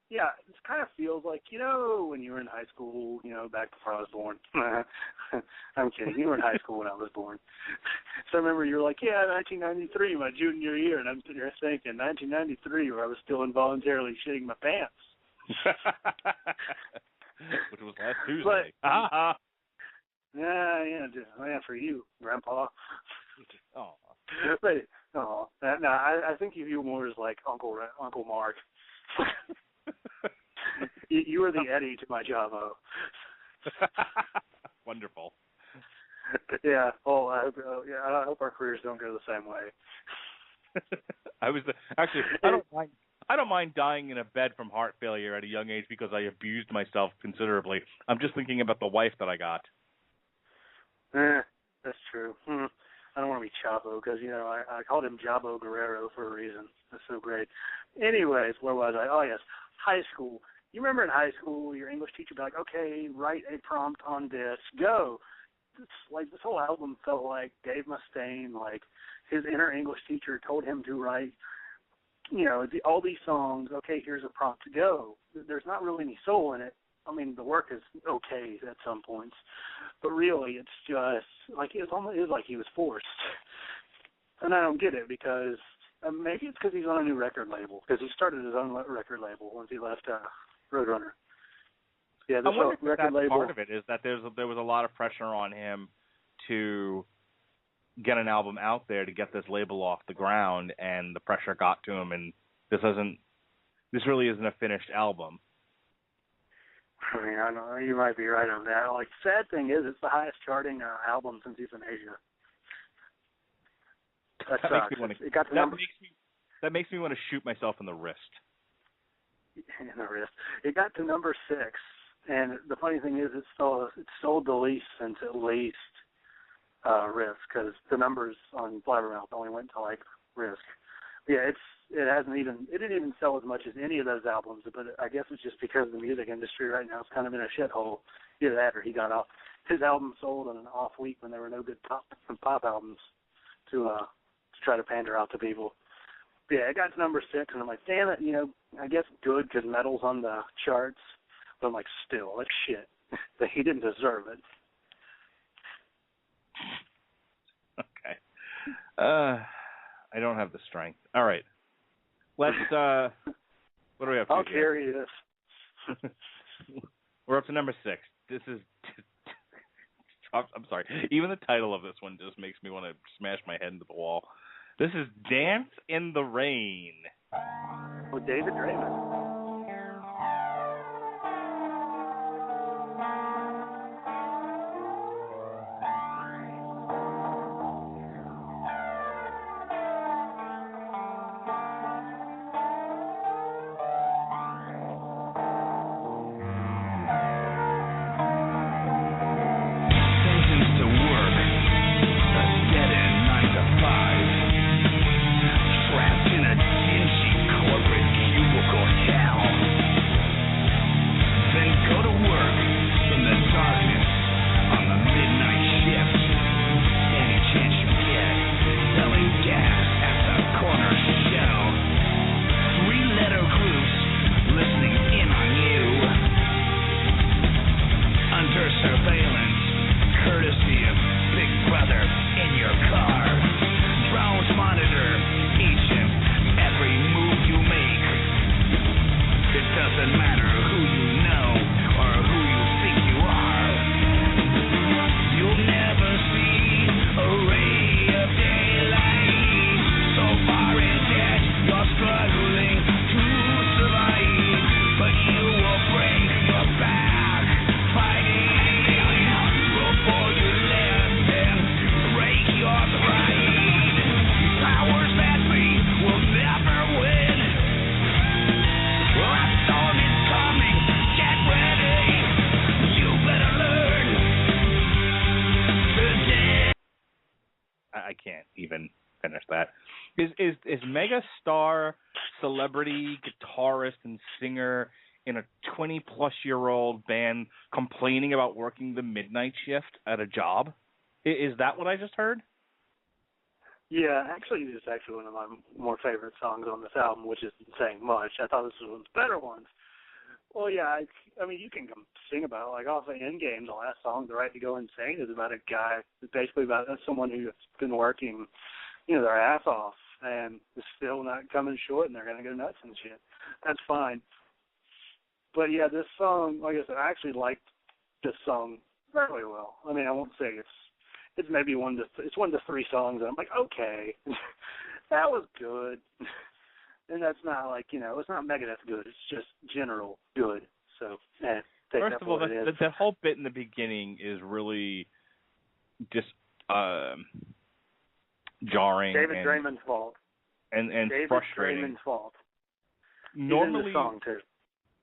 yeah, it kind of feels like, when you were in high school, back before I was born. I'm kidding. You were in high school when I was born. So I remember you were like, 1993, my junior year, and I'm sitting here thinking, 1993, where I was still involuntarily shitting my pants. Which was last Tuesday. But, yeah, for you, Grandpa. Oh. But, no, I think of you more as like Uncle Mark. You were the Eddie to my Javo. Wonderful. Yeah. Oh, I hope our careers don't go the same way. I don't mind dying in a bed from heart failure at a young age because I abused myself considerably. I'm just thinking about the wife that I got. That's true. I don't want to be Chavo because, I called him Jabo Guerrero for a reason. That's so great. Anyways, where was I? Oh, yes, high school. You remember in high school, your English teacher would be like, okay, write a prompt on this, go. It's like this whole album felt like Dave Mustaine, like his inner English teacher told him to write, all these songs, okay, here's a prompt to go. There's not really any soul in it. I mean, the work is okay at some points, but really it's just like it was like he was forced. And I don't get it because maybe it's because he's on a new record label, because he started his own record label once he left Roadrunner. Yeah, I wonder if record label. Part of it is that there was a lot of pressure on him to get an album out there to get this label off the ground, and the pressure got to him, and this really isn't a finished album. I mean, I know you might be right on that. Like, sad thing is, it's the highest charting album since Euthanasia. That makes me want to shoot myself in the wrist. In the wrist. It got to number 6, and the funny thing is, it's sold the least since at least Risk, because the numbers on Blabbermouth only went to like Risk. Yeah, it didn't even sell as much as any of those albums, but I guess it's just because the music industry right now is kind of in a shithole. Either that or he got off. His album sold on an off week when there were no good pop albums to try to pander out to people. But yeah, it got to number 6, and I'm like, damn it, I guess good because metal's on the charts, but I'm like, still, that's shit. But he didn't deserve it. Okay. I don't have the strength. All right. Let's, what do we have to I'll do carry this. We're up to number 6. This is, I'm sorry. Even the title of this one just makes me want to smash my head into the wall. This is Dance in the Rain. With David Draymond. Is mega star, celebrity, guitarist, and singer in a 20-plus-year-old band complaining about working the midnight shift at a job? Is that what I just heard? Yeah, actually, it's actually one of my more favorite songs on this album, which isn't saying much. I thought this was one of the better ones. Well, yeah, I mean, you can sing about it. Like, off of Endgame, the last song, The Right to Go Insane, is about a guy, it's basically about someone who's been working, their ass off and is still not coming short, and they're going to go nuts and shit. That's fine. But, yeah, this song, like I said, I actually liked this song very well. I mean, I won't say it's maybe it's one of the three songs that I'm like, okay, that was good. And that's not like, it's not Megadeth good. It's just general good. So, first of all, that whole bit in the beginning is really just jarring. David Draymond's fault. And David frustrating. Draymond's fault. Normally, he's in the song too.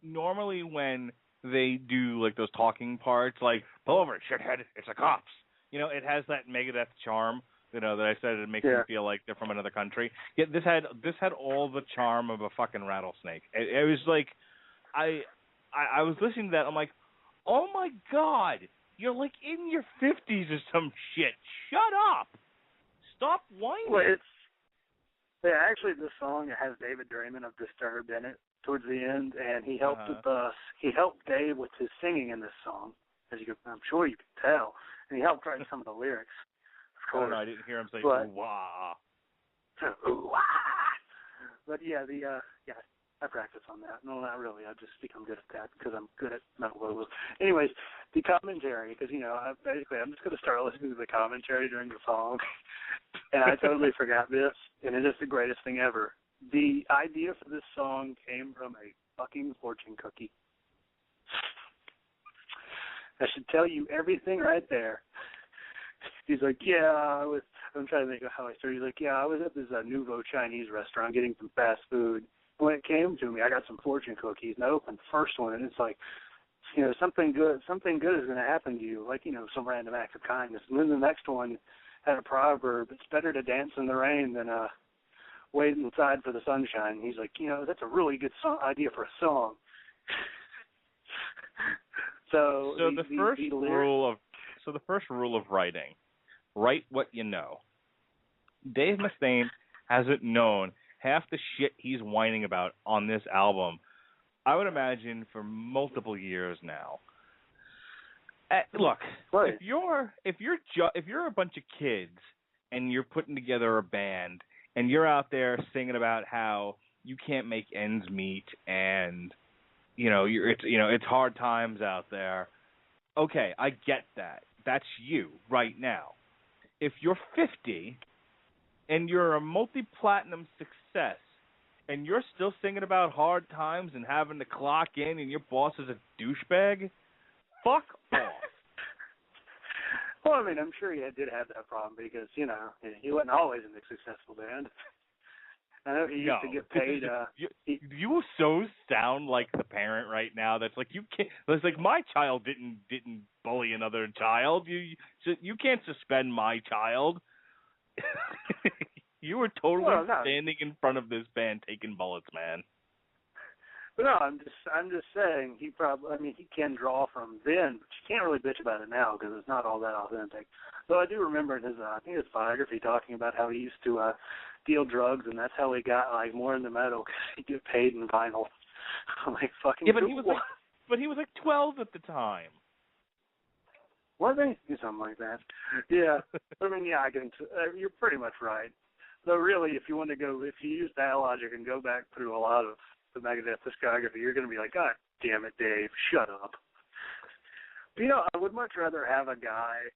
Normally when they do like those talking parts, like, pull over, shithead, it's the cops. It has that Megadeth charm. That I said it makes them feel like they're from another country. Yet this had all the charm of a fucking rattlesnake. It was like, I was listening to that. I'm like, oh my god, you're like in your 50s or some shit. Shut up. Stop whining. Well, actually, this song has David Draymond of Disturbed in it towards the end, and he helped he helped Dave with his singing in this song, I'm sure you can tell, and he helped write some of the lyrics. Oh, no, I didn't hear him say ooh-wah. Ooh-wah. But, yeah, I practice on that. No, not really. I've just become good at that because I'm good at metal logos. Anyways, the commentary, because, I'm just going to start listening to the commentary during the song, and I totally forgot this, and it is the greatest thing ever. The idea for this song came from a fucking fortune cookie. I should tell you everything right there. He's like, I'm trying to think of how I started. He's like, I was at this Nouveau Chinese restaurant getting some fast food. When it came to me, I got some fortune cookies, and I opened the first one, and it's like, something good is going to happen to you, like, some random act of kindness. And then the next one had a proverb, it's better to dance in the rain than wait inside for the sunshine. And he's like, that's a really good idea for a song. So the first rule of writing, write what you know. Dave Mustaine hasn't known half the shit he's whining about on this album, I would imagine, for multiple years now. Look, right. if you're a bunch of kids and you're putting together a band and you're out there singing about how you can't make ends meet and it's hard times out there. Okay, I get that. That's you right now. If you're 50 and you're a multi-platinum success and you're still singing about hard times and having to clock in and your boss is a douchebag, fuck off. Well, I mean, I'm sure he did have that problem because, he wasn't always in a successful band. I know he used to get paid. You so sound like the parent right now. That's like, you can't. It's like, my child didn't bully another child. You can't suspend my child. You were totally standing in front of this band taking bullets, man. But no, I'm just saying he can draw from then, but you can't really bitch about it now because it's not all that authentic. Though I do remember in his his biography talking about how he used to deal drugs, and that's how he got more into metal because he'd get paid in vinyl. I'm like, fucking. Yeah, but he was like 12 at the time. Was he? Something like that. Yeah. I mean, I can. You're pretty much right. Though really, if you use that logic and go back through a lot of the Megadeth discography, you're going to be like, God damn it, Dave, shut up. But, I would much rather have a guy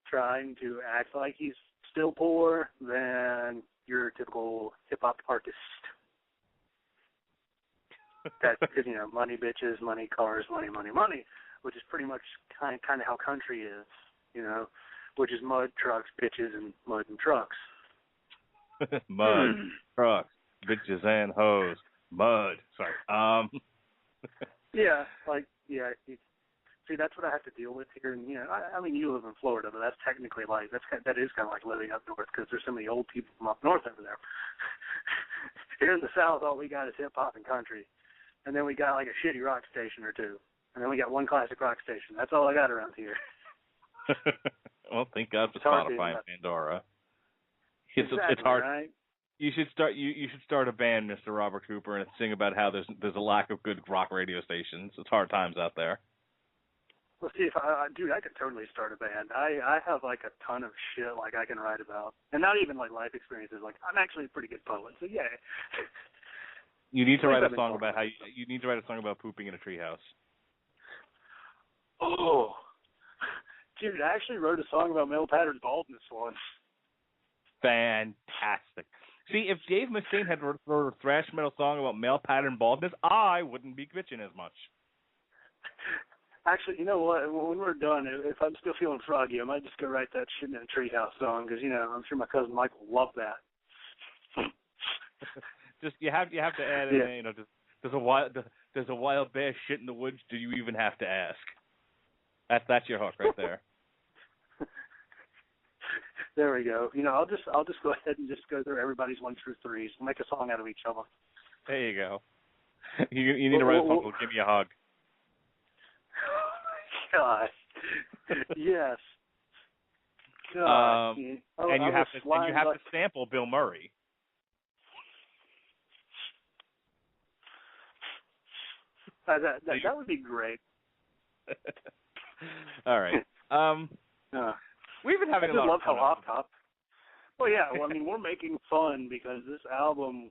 trying to act like he's still poor than your typical hip-hop artist. That's because, money bitches, money cars, money, money, money, which is pretty much kind of how country is, which is mud, trucks, bitches, and mud and trucks. Mud, trucks, bitches, and hoes. Mud. Sorry. See, that's what I have to deal with here. And I mean, you live in Florida, but that's technically that is kind of like living up north because there's so many old people from up north over there. Here in the South, all we got is hip hop and country, and then we got like a shitty rock station or two, and then we got one classic rock station. That's all I got around here. Well, thank God for Spotify and Pandora. It's hard. Right? You should start. You should start a band, Mr. Robert Cooper, and sing about how there's a lack of good rock radio stations. It's hard times out there. Let's see if dude, I could totally start a band. I have like a ton of shit like I can write about, and not even like life experiences. Like I'm actually a pretty good poet, so yeah. You need to write a song about how you need to write a song about pooping in a treehouse. Oh, dude, I actually wrote a song about male pattern baldness once. Fantastic. See, if Dave Mustaine had wrote a thrash metal song about male pattern baldness, I wouldn't be bitching as much. Actually, you know what? When we're done, if I'm still feeling froggy, I might just go write that shit in a treehouse song because I'm sure my cousin Mike will love that. Just you have to add in, there's a wild bear shit in the woods. Do you even have to ask? That's your hook right there. There we go. I'll just go ahead and just go through everybody's 1 through 3s. We'll make a song out of each other. There you go. You need to write a song called "Give Me a Hug." Oh my God. Yes. God. And you have to sample Bill Murray. That would be great. All right. We've been having a lot of fun. I love how off top. Well, yeah. Well, I mean, we're making fun because this album,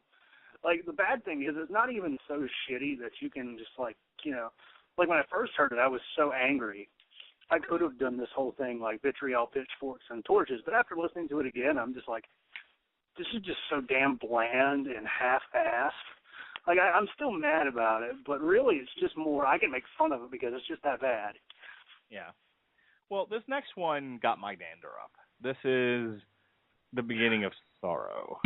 like, the bad thing is it's not even so shitty that you can just, like when I first heard it, I was so angry. I could have done this whole thing, like, vitriol, pitchforks, and torches, but after listening to it again, I'm just like, this is just so damn bland and half-assed. Like, I'm still mad about it, but really it's just more, I can make fun of it because it's just that bad. Yeah. Well, this next one got my dander up. This is The Beginning of Sorrow.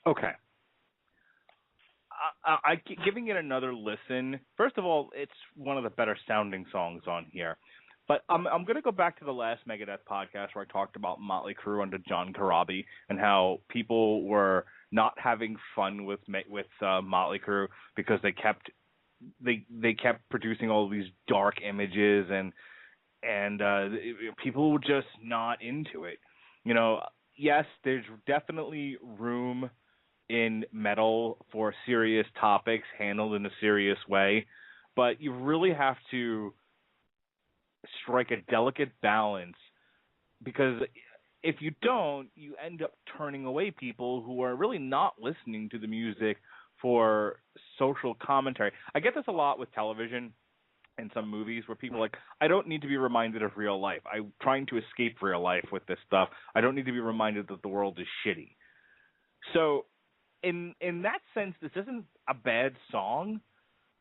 Okay. Giving it another listen. First of all, it's one of the better sounding songs on here. But I'm going to go back to the last Megadeth podcast where I talked about Motley Crue under John Corabi and how people were not having fun with Motley Crue because they kept producing all these dark images and people were just not into it. Yes, there's definitely room in metal for serious topics handled in a serious way, but you really have to strike a delicate balance, because if you don't, you end up turning away people who are really not listening to the music for social commentary. I get this a lot with television and some movies where people are like, I don't need to be reminded of real life. I'm trying to escape real life with this stuff. I don't need to be reminded that the world is shitty. So in that sense, this isn't a bad song.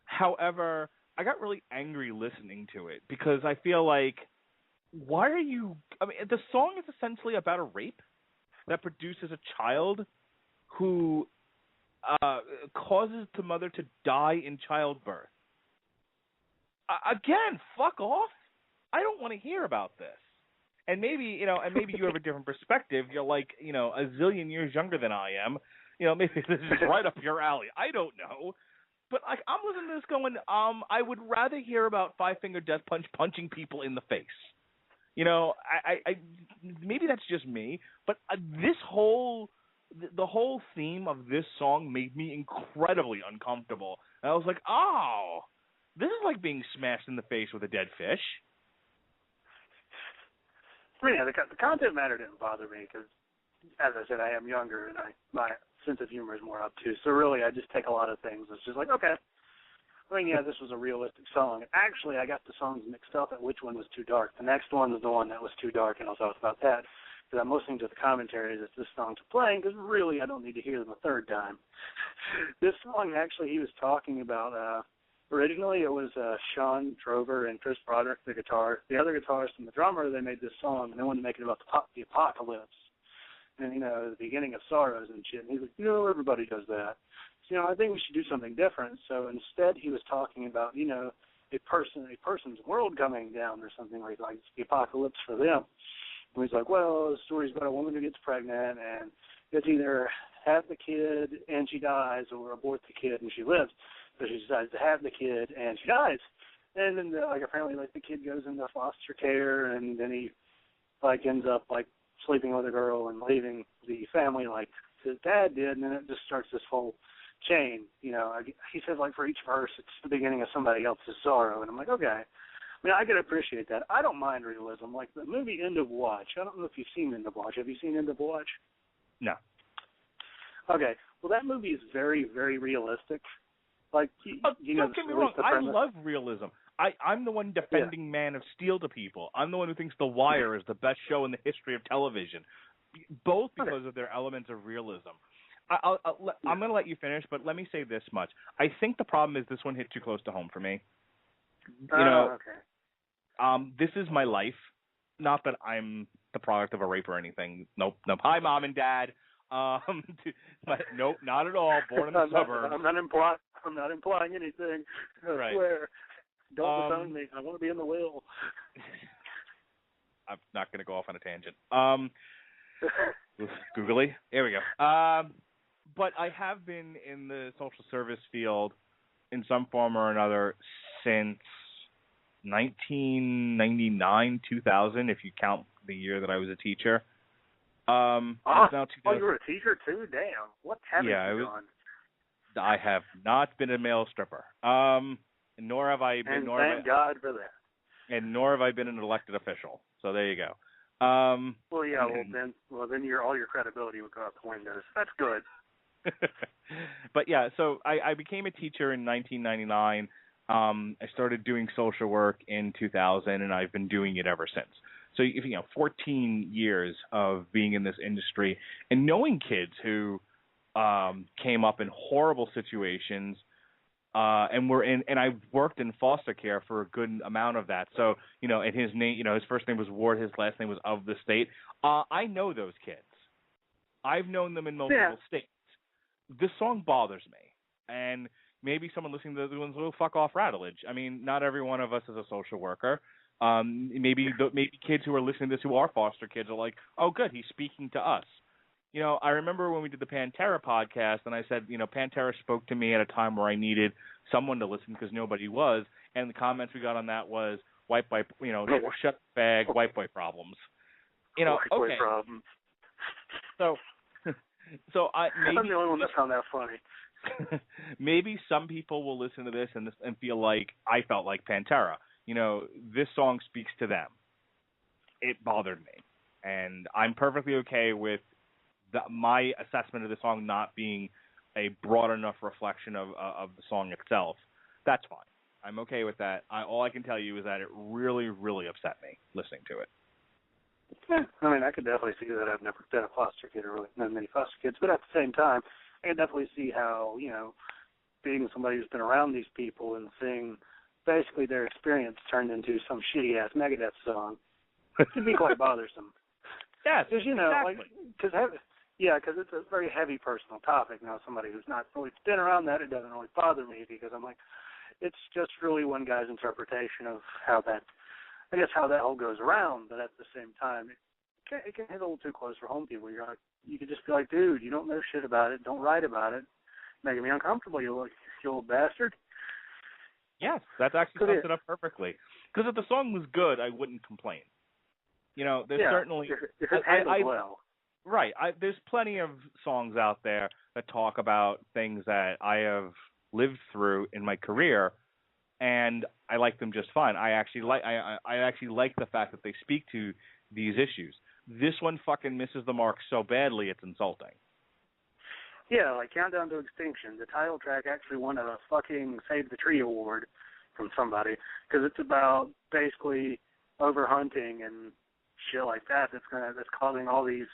However, I got really angry listening to it because I feel like, why are you... I mean, the song is essentially about a rape that produces a child who causes the mother to die in childbirth. again, fuck off. I don't want to hear about this. And maybe, you have a different perspective. You're like, a zillion years younger than I am. Maybe this is right up your alley. I don't know. But I'm listening to this going, I would rather hear about Five Finger Death Punch punching people in the face. I maybe that's just me, but the whole theme of this song made me incredibly uncomfortable. And I was like, oh, this is like being smashed in the face with a dead fish. I mean, the content matter didn't bother me because, as I said, I am younger and my sense of humor is more obtuse. So really, I just take a lot of things. It's just like, okay. I mean, yeah, this was a realistic song. Actually, I got the songs mixed up at which one was too dark. The next one was the one that was too dark, and I'll talk about that. Because I'm listening to the commentaries as this song's playing, because really I don't need to hear them a third time. This song, actually, he was talking about, originally it was Sean Drover and Chris Broderick, the guitar. The other guitarist and the drummer, they made this song, and they wanted to make it about the apocalypse. And, the beginning of sorrows and shit. And he's like, everybody does that. So, I think we should do something different. So instead he was talking about, a person's world coming down or something like it's the apocalypse for them. And he's like, well, the story's about a woman who gets pregnant and it's either have the kid and she dies or abort the kid and she lives. So she decides to have the kid and she dies. And then apparently the kid goes into foster care and then he ends up sleeping with a girl and leaving the family like his dad did, and then it just starts this whole chain. He says for each verse it's the beginning of somebody else's sorrow, and I'm like, okay. I mean, I can appreciate that. I don't mind realism. Like the movie End of Watch. I don't know if you've seen End of Watch. Have you seen End of Watch? No. Okay. Well, that movie is very, very realistic. Don't get me wrong. I love realism. I'm the one defending Man of Steel to people. I'm the one who thinks The Wire is the best show in the history of television, both because of their elements of realism. I'm going to let you finish, but let me say this much. I think the problem is this one hit too close to home for me. Okay. This is my life. Not that I'm the product of a rape or anything. Nope. Hi, Mom and Dad. Nope, not at all. Born in the suburbs. I'm not implying anything. I swear. Don't disown me. I want to be in the will. I'm not going to go off on a tangent. Googly. There we go. But I have been in the social service field in some form or another since 1999, 2000, if you count the year that I was a teacher. You were a teacher too? Damn. What have you done? I have not been a male stripper. Nor have I been. Thank God for that. And nor have I been an elected official. So there you go. Then all your credibility would go out the window. That's good. But yeah, so I became a teacher in 1999. I started doing social work in 2000, and I've been doing it ever since. So 14 years of being in this industry and knowing kids who came up in horrible situations. And I've worked in foster care for a good amount of that. So, and his name, his first name was Ward, his last name was of the state. I know those kids. I've known them in multiple states. This song bothers me. And maybe someone listening to this one's will fuck off Radulich. I mean, not every one of us is a social worker. Maybe kids who are listening to this who are foster kids are like, oh, good, he's speaking to us. I remember when we did the Pantera podcast, and I said, Pantera spoke to me at a time where I needed someone to listen because nobody was, and the comments we got on that was, white boy, shut the bag, white boy problems. White boy okay. problems. So maybe I'm the only one that found that funny. Maybe some people will listen to this and feel like I felt like Pantera. This song speaks to them. It bothered me, and I'm perfectly okay with my assessment of the song not being a broad enough reflection of the song itself. That's fine. I'm okay with that. All I can tell you is that it really, really upset me listening to it. Yeah, I mean, I could definitely see that. I've never been a foster kid or really known many foster kids, but at the same time, I can definitely see how, being somebody who's been around these people and seeing basically their experience turned into some shitty-ass Megadeth song could be quite bothersome. Yes, because exactly. Because it's a very heavy personal topic. Now, somebody who's not really been around that, it doesn't really bother me because I'm like, it's just really one guy's interpretation of how that all goes around. But at the same time, it can hit a little too close for home people. You could just be like, dude, you don't know shit about it. Don't write about it. Making me uncomfortable, you little bastard. Yes, that actually sums it up perfectly. Because if the song was good, I wouldn't complain. There's certainly if it's handled well. Right. There's plenty of songs out there that talk about things that I have lived through in my career, and I like them just fine. I actually like the fact that they speak to these issues. This one fucking misses the mark so badly it's insulting. Yeah, like Countdown to Extinction. The title track actually won a fucking Save the Tree award from somebody because it's about basically overhunting and shit like that. That's causing all these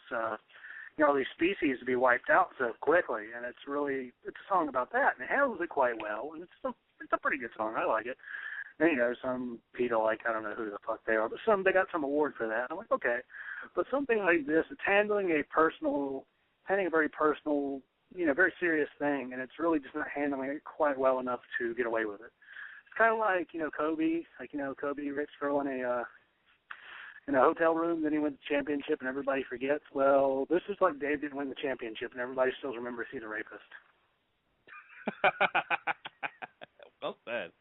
all these species to be wiped out so quickly, and it's a song about that, and it handles it quite well, and it's a pretty good song. I like it. And some people, like, I don't know who the fuck they are, but they got some award for that. I'm like, okay, but something like this, it's handling a very personal, very serious thing, and it's really just not handling it quite well enough to get away with it. It's kind of like, Kobe, Rick Stroll in a hotel room, then he wins the championship and everybody forgets. Well, this is like Dave didn't win the championship and everybody still remembers he's a rapist. Well said.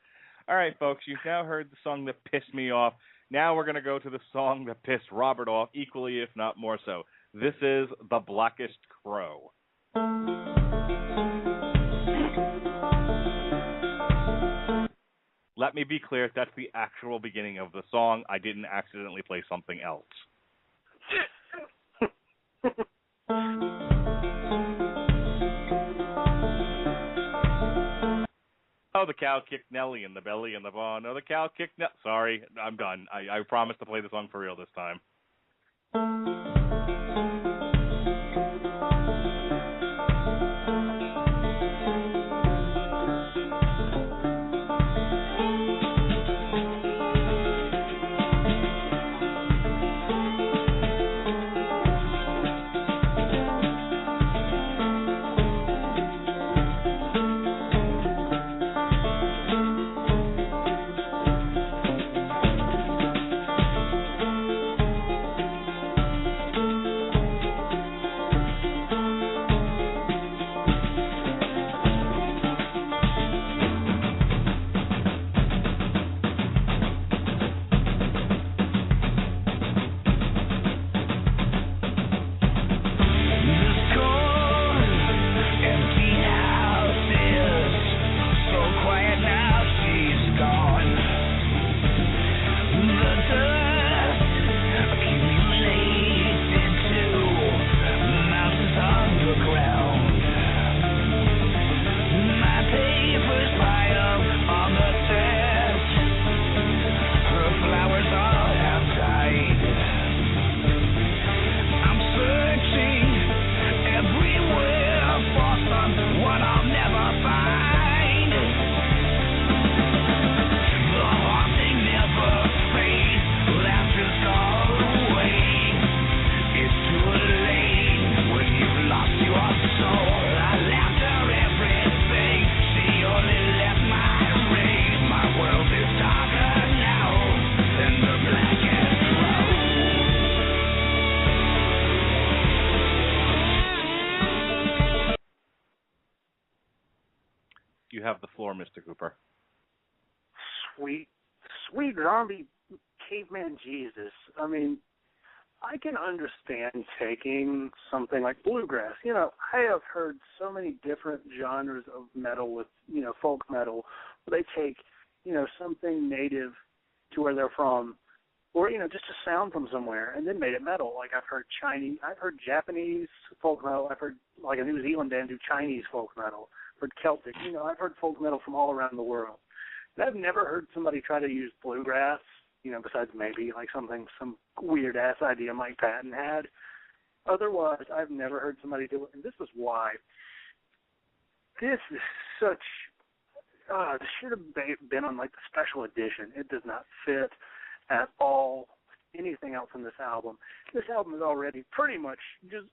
All right, folks, you've now heard the song that pissed me off. Now we're going to go to the song that pissed Robert off equally, if not more so. This is The Blackest Crow. Let me be clear, that's the actual beginning of the song. I didn't accidentally play something else. Oh, the cow kicked Nelly in the belly and the barn. Oh, the cow kicked Nelly. Sorry, I'm done. I promise to play the song for real this time. You have the floor, Mr. Cooper. Sweet zombie caveman Jesus. I mean, I can understand taking something like bluegrass. I have heard so many different genres of metal with, folk metal, where they take, something native to where they're from, or, just a sound from somewhere, and then made it metal. Like I've heard Japanese folk metal. I've heard, like, a New Zealand band do Chinese folk metal. I've heard Celtic. I've heard folk metal from all around the world. And I've never heard somebody try to use bluegrass, besides maybe like some weird-ass idea Mike Patton had. Otherwise, I've never heard somebody do it, and this is why. This is such... this should have been on, like, the special edition. It does not fit at all anything else on this album. This album is already pretty much just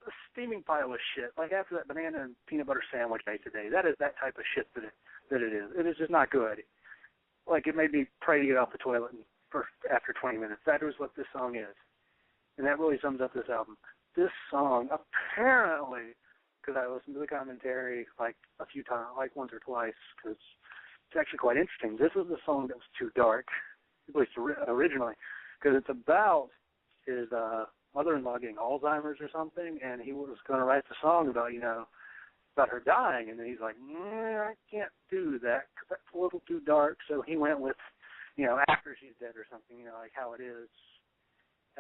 a steaming pile of shit. Like, after that banana and peanut butter sandwich I ate today, that is that type of shit that that it is. It is just not good. Like, it made me pray to get off the toilet after 20 minutes. That is what this song is. And that really sums up this album. This song, apparently, because I listened to the commentary like a few times, like once or twice, because it's actually quite interesting. This was the song that was too dark, at least originally, because it's about his mother-in-law getting Alzheimer's or something, and he was going to write the song about, about her dying, and then he's like, I can't do that because that's a little too dark. So he went with, after she's dead or something, like how it is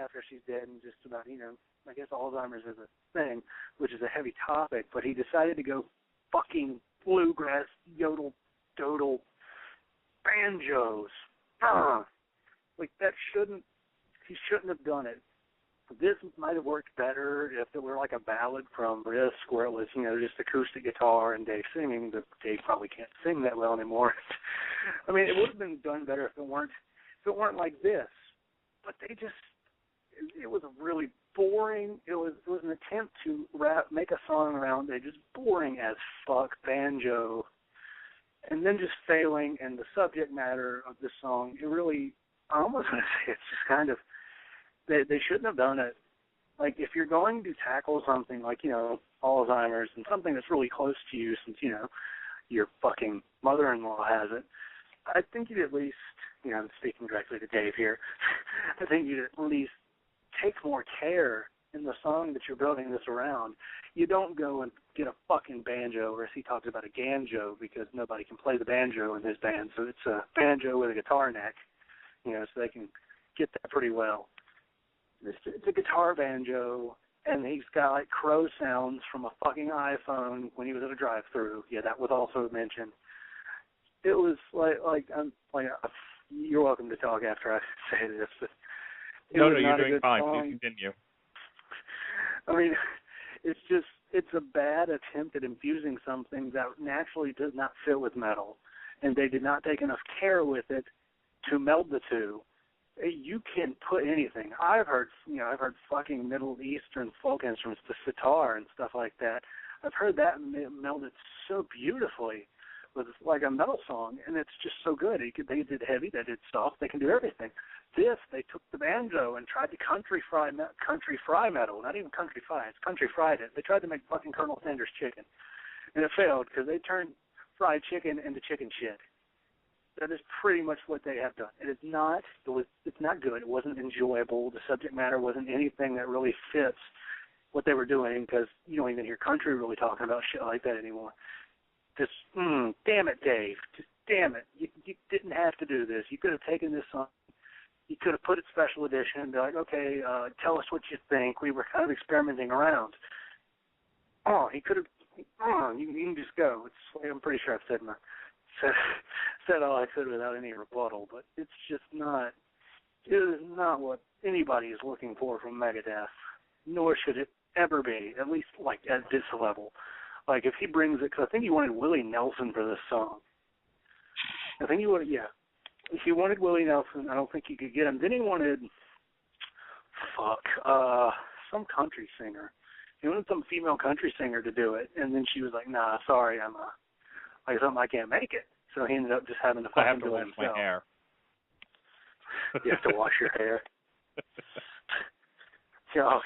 after she's dead, and just about, I guess Alzheimer's is a thing, which is a heavy topic, but he decided to go fucking bluegrass, yodel, dodel, banjos. Like, he shouldn't have done it. This might have worked better if it were like a ballad from Risk, where it was, just acoustic guitar and Dave singing, but Dave probably can't sing that well anymore. I mean, it would have been done better if it weren't like this. But it was a really boring, it was an attempt to make a song around a just boring as fuck banjo, and then just failing, and the subject matter of this song, it really, I almost want to say it's just kind of, they shouldn't have done it. Like, if you're going to tackle something like, Alzheimer's, and something that's really close to you since, your fucking mother-in-law has it, I think you'd at least, I'm speaking directly to Dave here, I think you'd at least take more care in the song that you're building this around. You don't go and get a fucking banjo, or as he talks about, a ganjo, because nobody can play the banjo in his band, so it's a banjo with a guitar neck, so they can get that pretty well. It's a guitar banjo, and he's got like crow sounds from a fucking iPhone when he was at a drive-thru. Yeah, that was also mentioned. It was you're welcome to talk after I say this, but no, you're doing fine. Please continue. I mean, it's a bad attempt at infusing something that naturally does not fit with metal, and they did not take enough care with it to meld the two. You can put anything. I've heard fucking Middle Eastern folk instruments, the sitar and stuff like that. I've heard that melded so beautifully with like a metal song, and it's just so good. They did heavy, they did soft, they can do everything. This, they took the banjo and tried to country fry metal, not even country fried, it's country fried it. They tried to make fucking Colonel Sanders chicken, and it failed because they turned fried chicken into chicken shit. That is pretty much what they have done. It's not good. It wasn't enjoyable. The subject matter wasn't anything that really fits what they were doing, because you don't even hear country really talking about shit like that anymore. Just, damn it, Dave. Just damn it. You didn't have to do this. You could have taken this song. You could have put it special edition and be like, okay, tell us what you think. We were kind of experimenting around. He could have, you can just go. I'm pretty sure I've said all I could without any rebuttal, but it is not what anybody is looking for from Megadeth, nor should it ever be, at least like at this level. Like, if he brings it, because I think he wanted Willie Nelson for this song. I think he wanted, if he wanted Willie Nelson, I don't think he could get him. Then he wanted, some country singer. He wanted some female country singer to do it, and then she was like, nah, sorry, I can't make it. So he ended up just having to fucking do it himself. I have to wash my hair. You have to wash your hair. Oh.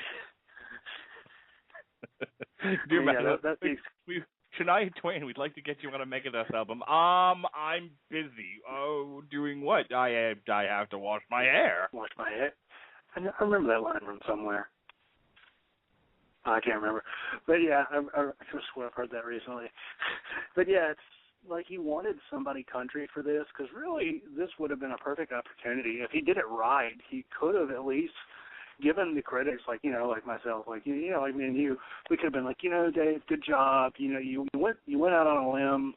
Shania Twain, we'd like to get you on a Megadeth album. I'm busy. Oh, doing what? I have to wash my hair. Wash my hair? I remember that line from somewhere. I can't remember. But yeah, I could swear I've heard that recently. But yeah, it's like he wanted somebody country for this, because really this would have been a perfect opportunity. If he did it right, he could have at least given the critics, like myself, like me and you, we could have been like, Dave, good job. You went out on a limb,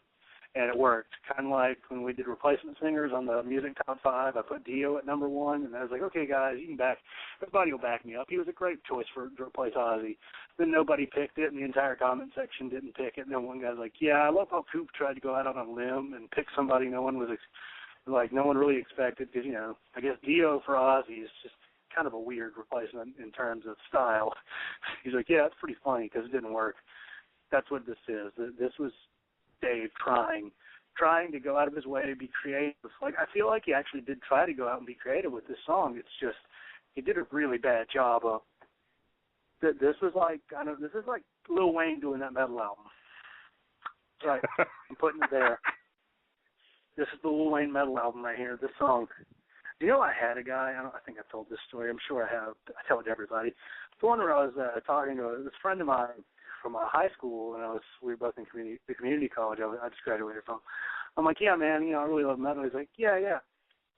and it worked. Kind of like when we did replacement singers on the music top 5. I put Dio at number 1, and I was like, okay, guys, everybody will back me up. He was a great choice to replace Ozzy. Then nobody picked it, and the entire comment section didn't pick it. And then one guy's like, yeah, I love how Coop tried to go out on a limb and pick somebody no one really expected, because I guess Dio for Ozzy is just kind of a weird replacement in terms of style. He's like, yeah, it's pretty funny because it didn't work. That's what this is. This was Dave trying trying to go out of his way to be creative. Like, I feel like he actually did try to go out and be creative with this song. It's just he did a really bad job of. This was like this is like Lil Wayne doing that metal album. Right, I'm putting it there. This is the Lil Wayne metal album right here. This song. You know, I had a guy. I think I've told this story. I'm sure I have. I tell it to everybody. The one where I was talking to this friend of mine from high school, and we were both in the community college I just graduated from. I'm like, yeah, man, I really love metal. He's like, yeah.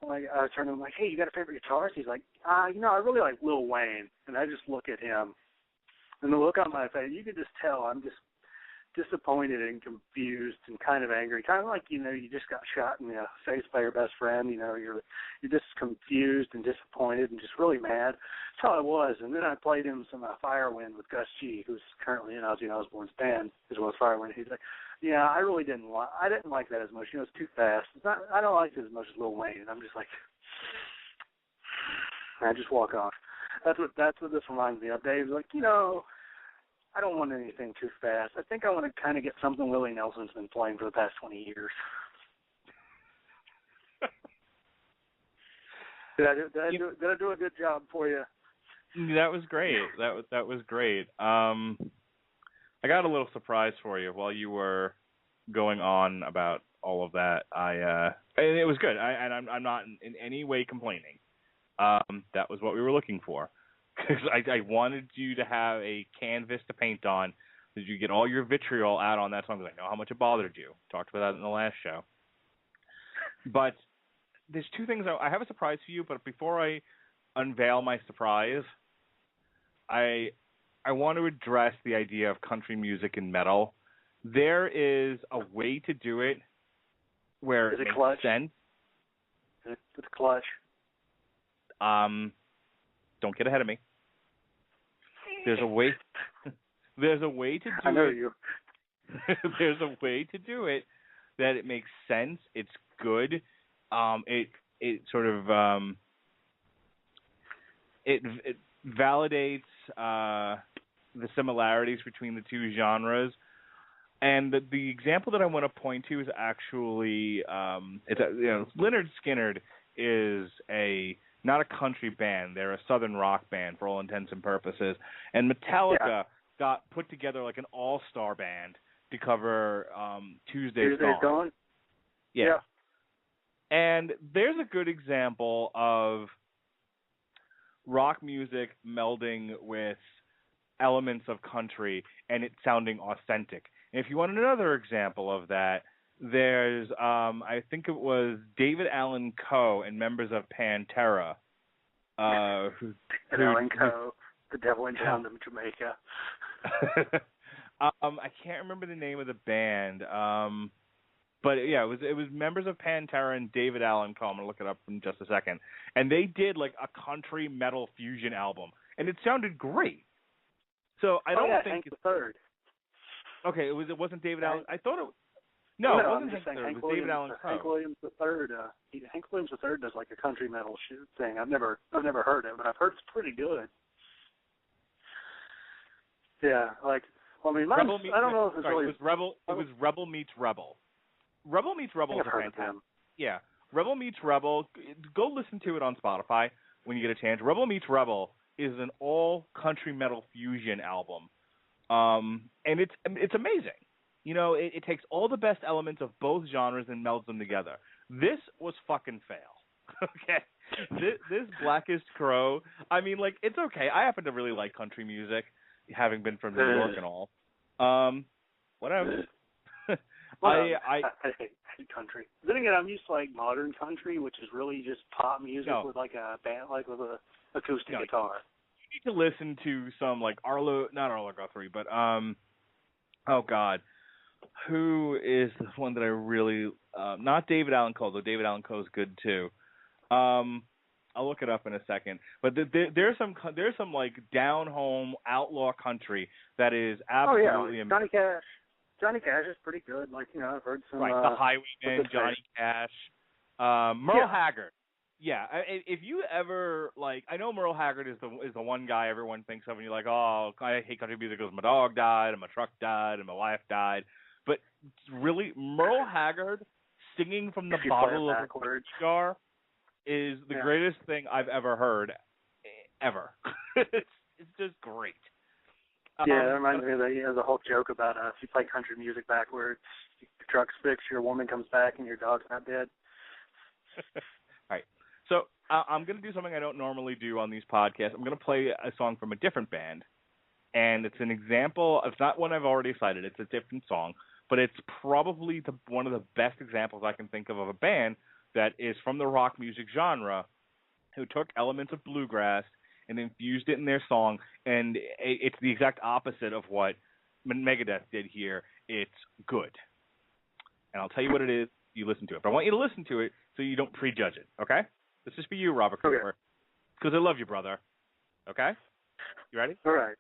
I'm like, I turned to him like, hey, you got a favorite guitarist? He's like, I really like Lil Wayne. And I just look at him, and the look on my face, you could just tell I'm just disappointed and confused and kind of angry, kind of like you just got shot in the face by your best friend. You're just confused and disappointed and just really mad. That's how I was. And then I played him some Firewind with Gus G, who's currently in Ozzy Osbourne's band as well as Firewind. He's like, yeah, I didn't like that as much. It's too fast. I don't like it as much as Lil Wayne. And I'm just like, I just walk off. That's what this reminds me of. Dave's like, I don't want anything too fast. I think I want to kind of get something Willie Nelson's been playing for the past 20 years. Did I do a good job for you? That was great. That was great. I got a little surprise for you while you were going on about all of that. And it was good. I'm not in any way complaining. That was what we were looking for. Because I wanted you to have a canvas to paint on, that you get all your vitriol out on that song, because I know how much it bothered you. Talked about that in the last show. But there's two things. I have a surprise for you, but before I unveil my surprise, I want to address the idea of country music and metal. There is a way to do it where it makes sense. It's clutch. Don't get ahead of me. There's a way. There's a way to do it. I know you. There's a way to do it that it makes sense. It's good. It sort of it validates the similarities between the two genres. And the example that I want to point to is actually Lynyrd Skynyrd is not a country band. They're a southern rock band for all intents and purposes. And Metallica got put together like an all-star band to cover Tuesday's Dawn. Yeah. And there's a good example of rock music melding with elements of country and it sounding authentic. And if you want another example of that, there's, I think it was David Allan Coe and members of Pantera. Allan Coe, the devil in town of Jamaica. I can't remember the name of the band, but yeah, it was members of Pantera and David Allan Coe. I'm gonna look it up in just a second. And they did like a country metal fusion album, and it sounded great. So I don't think Hank the Third. Okay, it wasn't David Allan. I thought it. No, it wasn't Hank the Third. It was David Allan Coe. Hank Williams III. Hank Williams III does like a country metal thing. I've never heard it, but I've heard it's pretty good. Yeah, like I don't know if it's really. It was Rebel Meets Rebel. Rebel Meets Rebel is fantastic. Yeah, Rebel Meets Rebel. Go listen to it on Spotify when you get a chance. Rebel Meets Rebel is an all country metal fusion album, and it's amazing. It takes all the best elements of both genres and melds them together. This was fucking fail. Okay, this Blackest Crow. I mean, like, it's okay. I happen to really like country music, having been from New York and all. Whatever. I hate country. Then again, I'm used to like modern country, which is really just pop music with like a band, like with a acoustic guitar. You need to listen to some like not Arlo Guthrie, but oh God, who is the one that I really not David Allan Coe, though David Allan Coe is good too. I'll look it up in a second. But there's some like down home outlaw country that is absolutely amazing. Johnny Cash. Johnny Cash is pretty good. Like, I've heard some. Right, the Highwaymen, Johnny Cash, Merle Haggard. Yeah, if you ever I know Merle Haggard is the one guy everyone thinks of, and you're like, oh, I hate country music because my dog died, and my truck died, and my wife died. But really, Merle Haggard singing from the If you play bottle it of a backwards. jar is the greatest thing I've ever heard, ever. It's just great. Yeah, that reminds me of the whole joke about if you play country music backwards, your truck's fixed, your woman comes back, and your dog's not dead. All right. So I'm going to do something I don't normally do on these podcasts. I'm going to play a song from a different band, and it's an example. It's not one I've already cited. It's a different song, but it's probably one of the best examples I can think of a band that is from the rock music genre who took elements of bluegrass and infused it in their song, and it's the exact opposite of what Megadeth did here. It's good. And I'll tell you what it is. You listen to it. But I want you to listen to it so you don't prejudge it, okay? This is for you, Robert Cooper, because I love you, brother. Okay? You ready? All right.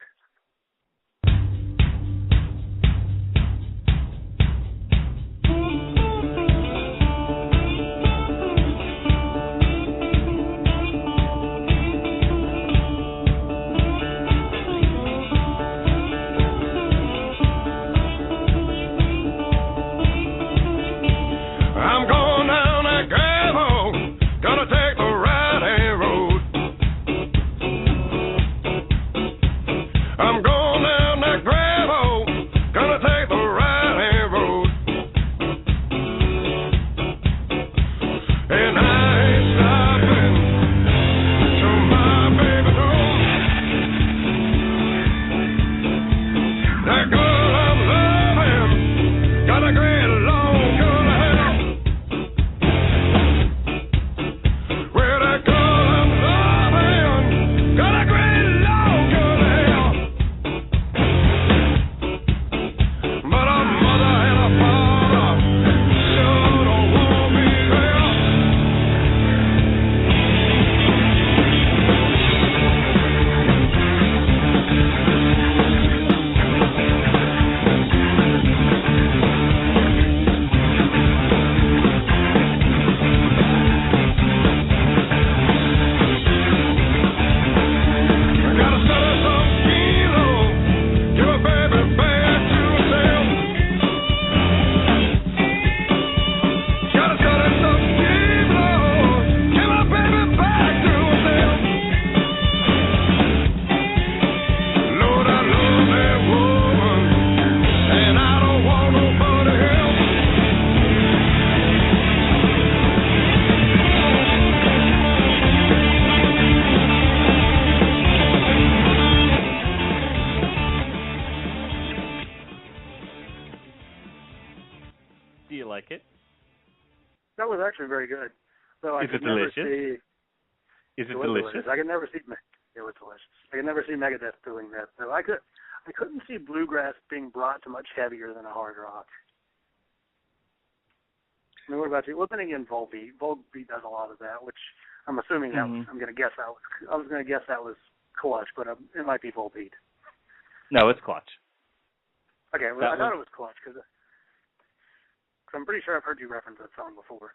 That was actually very good. So Is it delicious? Is it delicious? I could never see it was delicious. I could never see Megadeth doing that. So I couldn't see bluegrass being brought to much heavier than a hard rock. I mean, what about you? Well, then again, Volbeat. Volbeat does a lot of that, which I'm assuming that was, I'm going to guess that was. I was going to guess that was Clutch, but it might be Volbeat. No, it's Clutch. Okay, well, I thought it was Clutch because I'm pretty sure I've heard you reference that song before.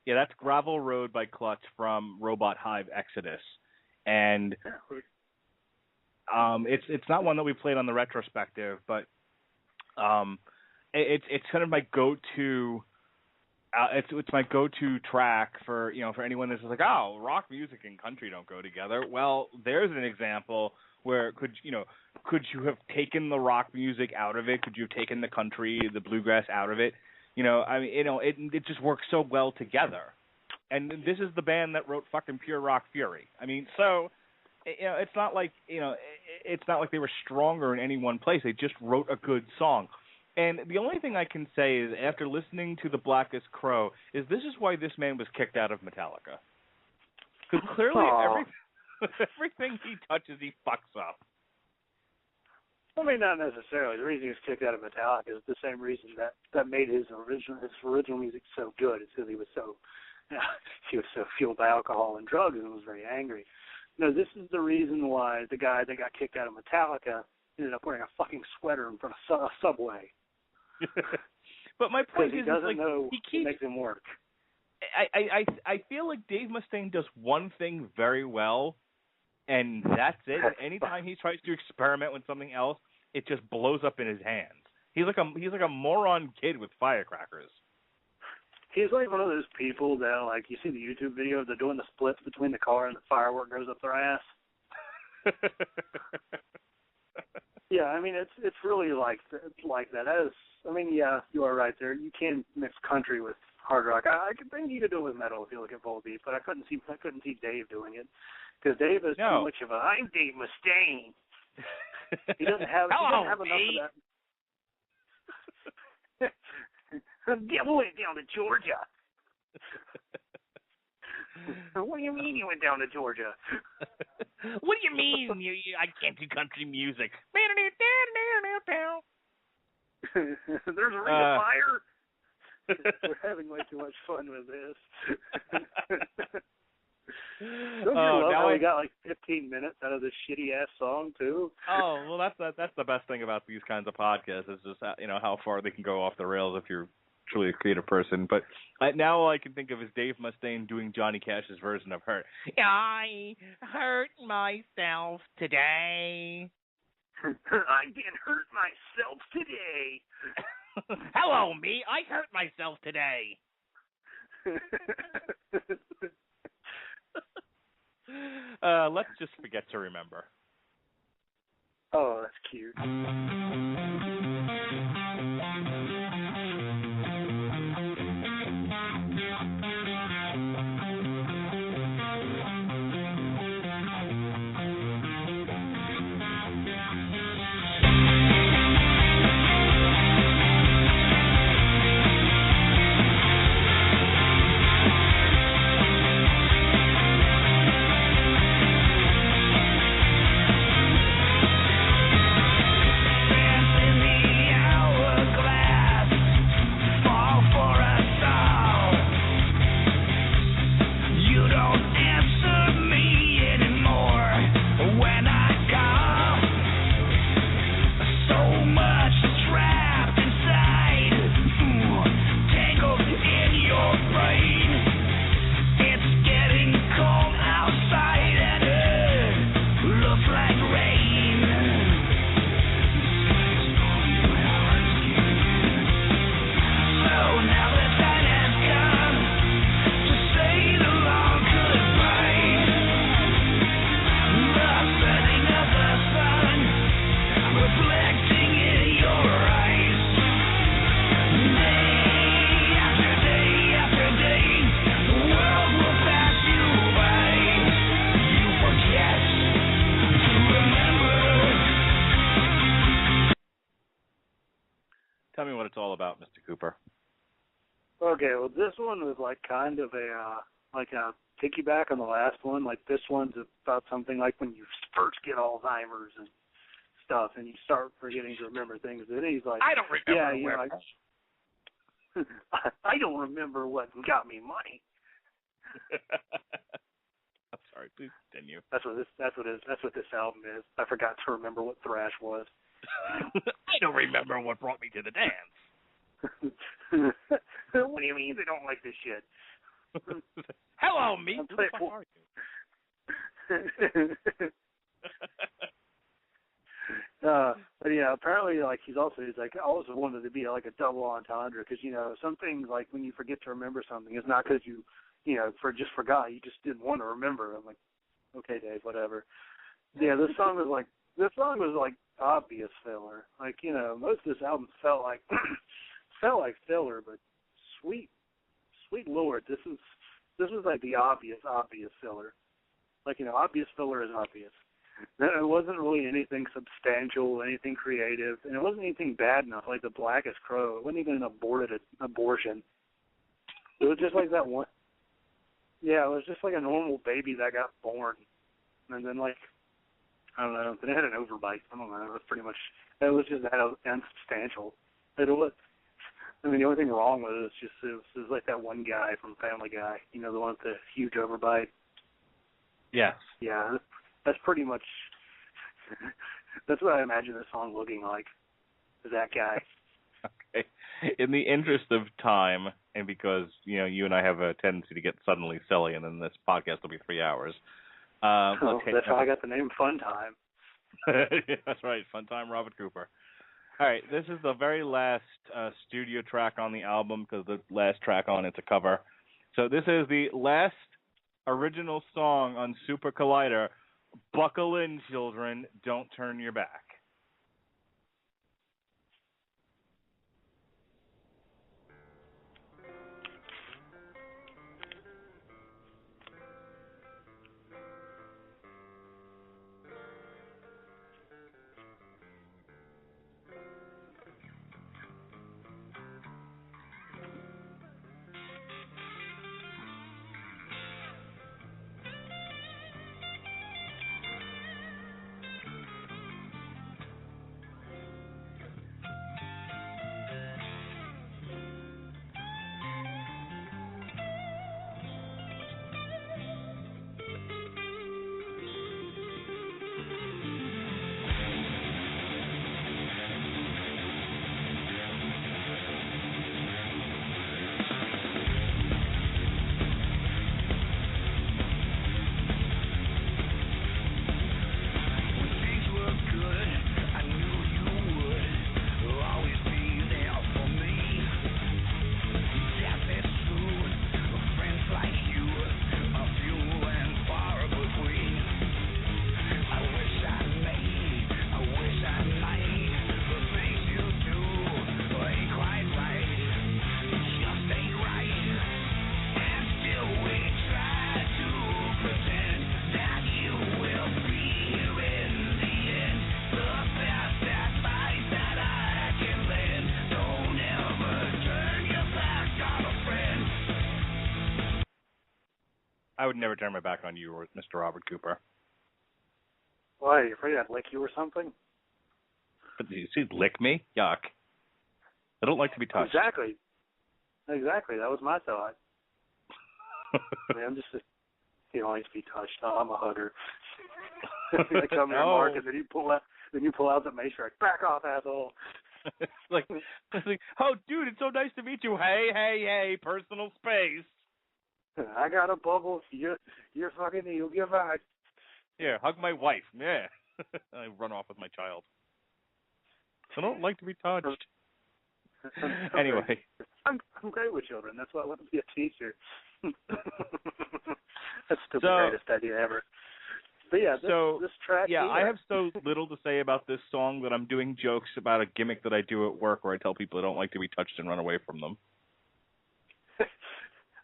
Yeah, that's Gravel Road by Clutch from Robot Hive Exodus, and it's not one that we played on the retrospective, but it's kind of my go-to. It's my go-to track for anyone that's like, oh, rock music and country don't go together. Well, there's an example where could you have taken the rock music out of it? Could you have taken the country, the bluegrass out of it? It just works so well together. And this is the band that wrote fucking Pure Rock Fury. I mean, so it's not like it's not like they were stronger in any one place. They just wrote a good song. And the only thing I can say is, after listening to The Blackest Crow, is this is why this man was kicked out of Metallica. Because clearly everything he touches, he fucks up. I mean, not necessarily. The reason he was kicked out of Metallica is the same reason that made his original music so good. It's because he was so fueled by alcohol and drugs and was very angry. No, this is the reason why the guy that got kicked out of Metallica ended up wearing a fucking sweater in front of a Subway. But my point is, he doesn't know what makes him work. I feel like Dave Mustaine does one thing very well, and that's it. Anytime he tries to experiment with something else, it just blows up in his hands. He's like a moron kid with firecrackers. He's like one of those people that, like, you see the YouTube video, they're doing the splits between the car and the firework goes up their ass. Yeah, I mean, it's really like that. That is, I mean, yeah, you are right there. You can mix country with hard rock. I could think you could do it with metal if you look at Volbeat, but I couldn't see Dave doing it because Dave is too much of a. I'm Dave Mustaine. He doesn't have enough of that. I went down to Georgia. What do you mean you went down to Georgia? What do you mean I can't do country music? There's a ring of fire. We're having way too much fun with this. Don't you love how we got like 15 minutes out of this shitty ass song too? Oh well, that's the best thing about these kinds of podcasts is just how far they can go off the rails if you're truly a creative person. But now all I can think of is Dave Mustaine doing Johnny Cash's version of "Hurt." I hurt myself today. I did hurt myself today. Hello, me. I hurt myself today. Let's just forget to remember. Oh, that's cute. Tell me what it's all about, Mr. Cooper. Okay, well, this one was like kind of a piggyback on the last one. Like this one's about something like when you first get Alzheimer's and stuff, and you start forgetting to remember things. And he's like, I don't remember. I don't remember what got me money. I'm sorry. Please continue. That's what this album is. I forgot to remember what thrash was. I don't remember what brought me to the dance. What do you mean they don't like this shit? Hello, me. Who the fuck are you? But yeah, apparently, like he's like I also wanted to be like a double entendre because some things like when you forget to remember something, it's not because you forgot. You just didn't want to remember. I'm like, okay, Dave, whatever. Yeah, this song was like obvious filler. Like most of this album felt like filler, but sweet Lord, this was like the obvious filler. Like obvious filler is obvious. It wasn't really anything substantial, anything creative, and it wasn't anything bad enough. Like the Blackest Crow, it wasn't even an abortion. It was just like that one. Yeah, it was just like a normal baby that got born, and then like I don't know. Then it had an overbite. I don't know. It was pretty much. It was just that unsubstantial. It was. I mean, the only thing wrong with it is it was like that one guy from Family Guy. The one with the huge overbite. Yes. Yeah, that's pretty much. That's what I imagine this song looking like. Is that guy? Okay. In the interest of time, and because you and I have a tendency to get suddenly silly, and then this podcast will be 3 hours. That's how I got the name Fun Time. Yeah, that's right, Fun Time Robert Cooper. All right, this is the very last studio track on the album because the last track on it's a cover. So this is the last original song on Supercollider. Buckle in, children. Don't turn your back. I would never turn my back on you, Mr. Robert Cooper. Why, you afraid I'd lick you or something? But you see, lick me? Yuck. I don't like to be touched. Exactly. That was my thought. I mean, I'm just, you don't like to be touched. Oh, I'm a hugger. I come here, Mark, and then you pull out the matriarch. Back off, asshole. it's like, oh, dude, it's so nice to meet you. Hey, personal space. I got a bubble. You're fucking, you'll get back. Yeah, hug my wife. Yeah. I run off with my child. I don't like to be touched. Anyway. I'm great with children. That's why I want to be a teacher. That's the greatest idea ever. But yeah, this track. Yeah, here. I have so little to say about this song that I'm doing jokes about a gimmick that I do at work where I tell people I don't like to be touched and run away from them.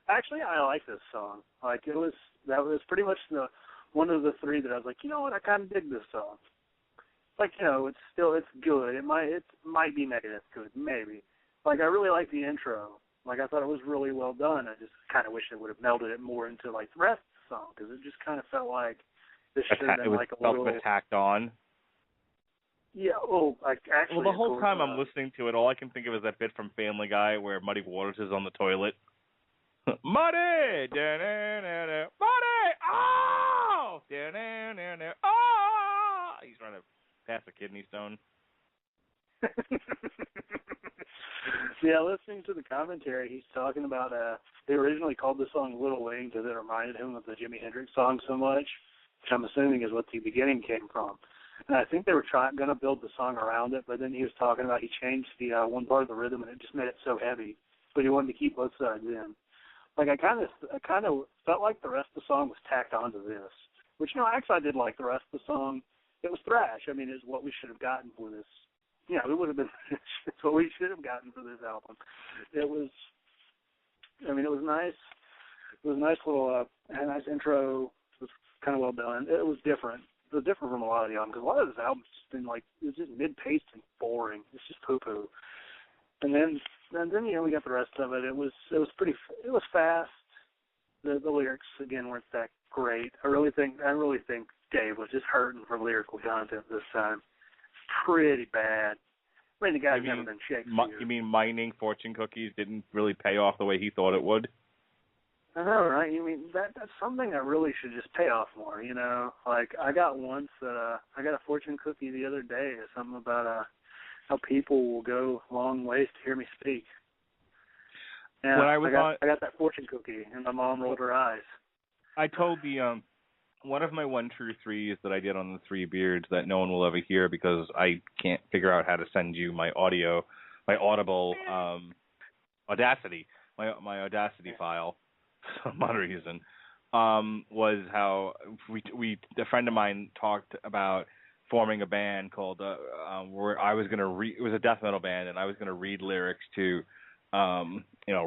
Actually, I like this song. Like that was pretty much one of the three that I was like, you know what, I kind of dig this song. Like, you know, it's good. It might be Megadeth good, maybe. Like, I really like the intro. Like, I thought it was really well done. I just kind of wish they would have melded it more into like the rest of the song because it just kind of felt like this should have been like a little tacked on. Yeah, well, like actually. Well, the whole time I'm listening to it, all I can think of is that bit from Family Guy where Muddy Waters is on the toilet. Muddy! Da-na-na-na. Muddy! Oh! Da-na-na-na. Oh! He's trying to pass a kidney stone. Yeah, listening to the commentary, he's talking about they originally called the song Little Wing because it reminded him of the Jimi Hendrix song so much, which I'm assuming is what the beginning came from. And I think they were going to build the song around it, but then he was talking about he changed the one part of the rhythm and it just made it so heavy, but he wanted to keep both sides in. Like I kind of felt like the rest of the song was tacked onto this, which actually I did like the rest of the song. It was thrash. I mean, it's what we should have gotten for this. Yeah, it would have been. It's what we should have gotten for this album. It was. I mean, it was nice. It was a nice little, a nice intro. It was kind of well done. It was different. It was different from a lot of the album because a lot of this album's just been like it's just mid-paced and boring. It's just poo-poo. And then we got the rest of it. It was fast. The lyrics again weren't that great. I really think Dave was just hurting for lyrical content this time. Pretty bad. I mean, the guy's never been Shakespeare. You mean mining fortune cookies didn't really pay off the way he thought it would? I know, right? You mean that's something that really should just pay off more, you know? Like I got I got a fortune cookie the other day, something about how people will go long ways to hear me speak. Yeah, when I got that fortune cookie, and my mom rolled her eyes. I told the one of my 1, 2, 3s that I did on the Three Beards that no one will ever hear because I can't figure out how to send you my Audible Audacity, my Audacity file for some odd reason, was how a friend of mine talked about forming a band called where I was gonna it was a death metal band, and I was gonna read lyrics to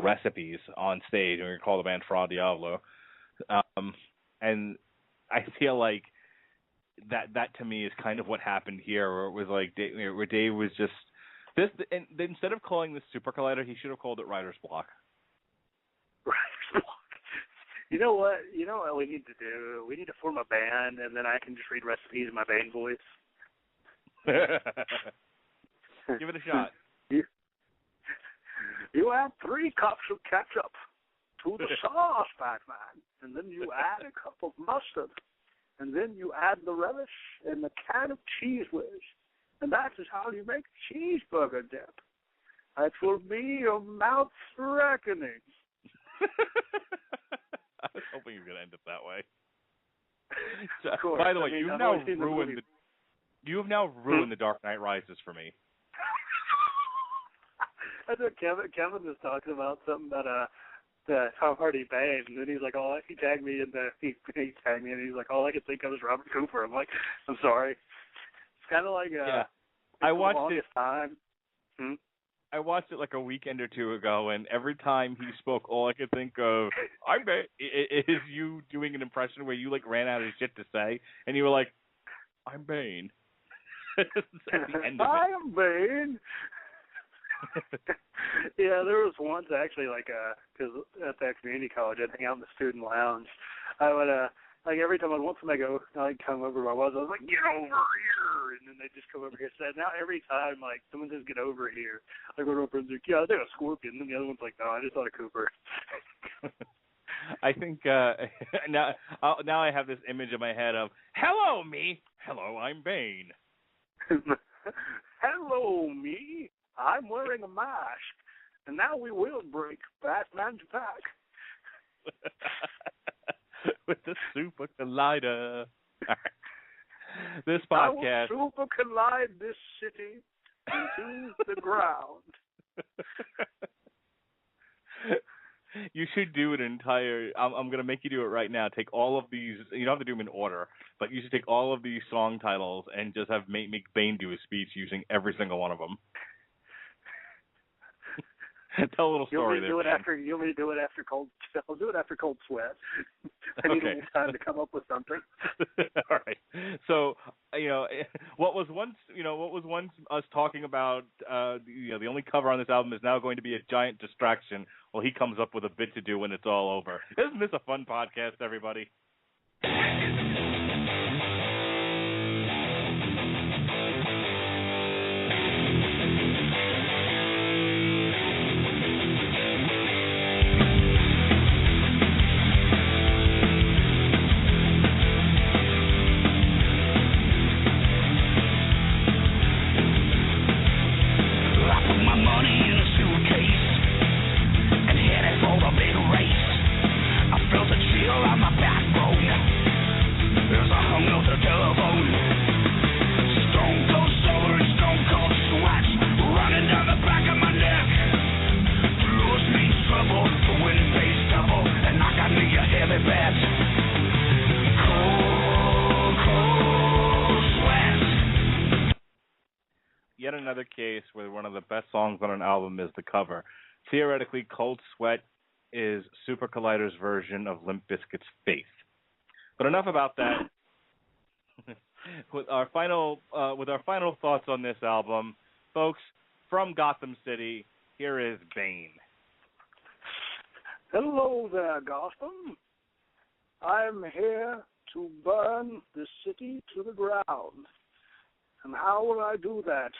recipes on stage, and we called the band Fra Diavolo. And I feel like that to me is kind of what happened here, where it was like where Dave was just this. And instead of calling this Supercollider, he should have called it Writer's Block. Writer's Block. You know what? You know what we need to do? We need to form a band, and then I can just read recipes in my band voice. Give it a shot. You add 3 cups of ketchup to the sauce, Batman, and then you add a cup of mustard, and then you add the relish and the can of cheese whiz, and that is how you make cheeseburger dip. It will be your mouth's reckoning. I was hoping you were going to end it that way. Course, by the way, you have now ruined the Dark Knight Rises for me. I know Kevin was talking about something about how hard he banged, and then he's like, he tagged me in he tagged me, and he's like, all I could think of is Robert Cooper. I'm like, I'm sorry. It's kind of like I watched it. Time. I watched it like a weekend or two ago, and every time he spoke, all I could think of is you doing an impression where you like ran out of shit to say, and you were like, "I'm Bane." At the end of I am Bane. Yeah, there was once actually, because at that community college, I'd hang out in the student lounge. I would, every time I'd want somebody to go, I'd come over where I was like, get over here! And then they'd just come over here. So now every time, someone says, get over here, I go over and like, yeah, I think a scorpion. And then the other one's like, no, I just thought a Cooper. I think now I have this image in my head of, hello, me. Hello, I'm Bane. Hello, me. I'm wearing a mask, and now we will break Batman's back. With the Supercollider. This podcast. I will supercollide this city into the ground. You should do an entire. I'm going to make you do it right now. Take all of these. You don't have to do them in order, but you should take all of these song titles and just have make Bane do a speech using every single one of them. Tell a little story there. You want me to do it after Cold? I'll do it after Cold Sweat. I need a little time to come up with something. All right. So, what was once us talking about, the only cover on this album is now going to be a giant distraction. Well, he comes up with a bit to do when it's all over. Isn't this a fun podcast, everybody? Yet another case where one of the best songs on an album is the cover. Theoretically, Cold Sweat is Supercollider's version of Limp Bizkit's Faith. But enough about that. With our final thoughts on this album, folks, from Gotham City, here is Bane. Hello there, Gotham. I'm here to burn the city to the ground. And how will I do that?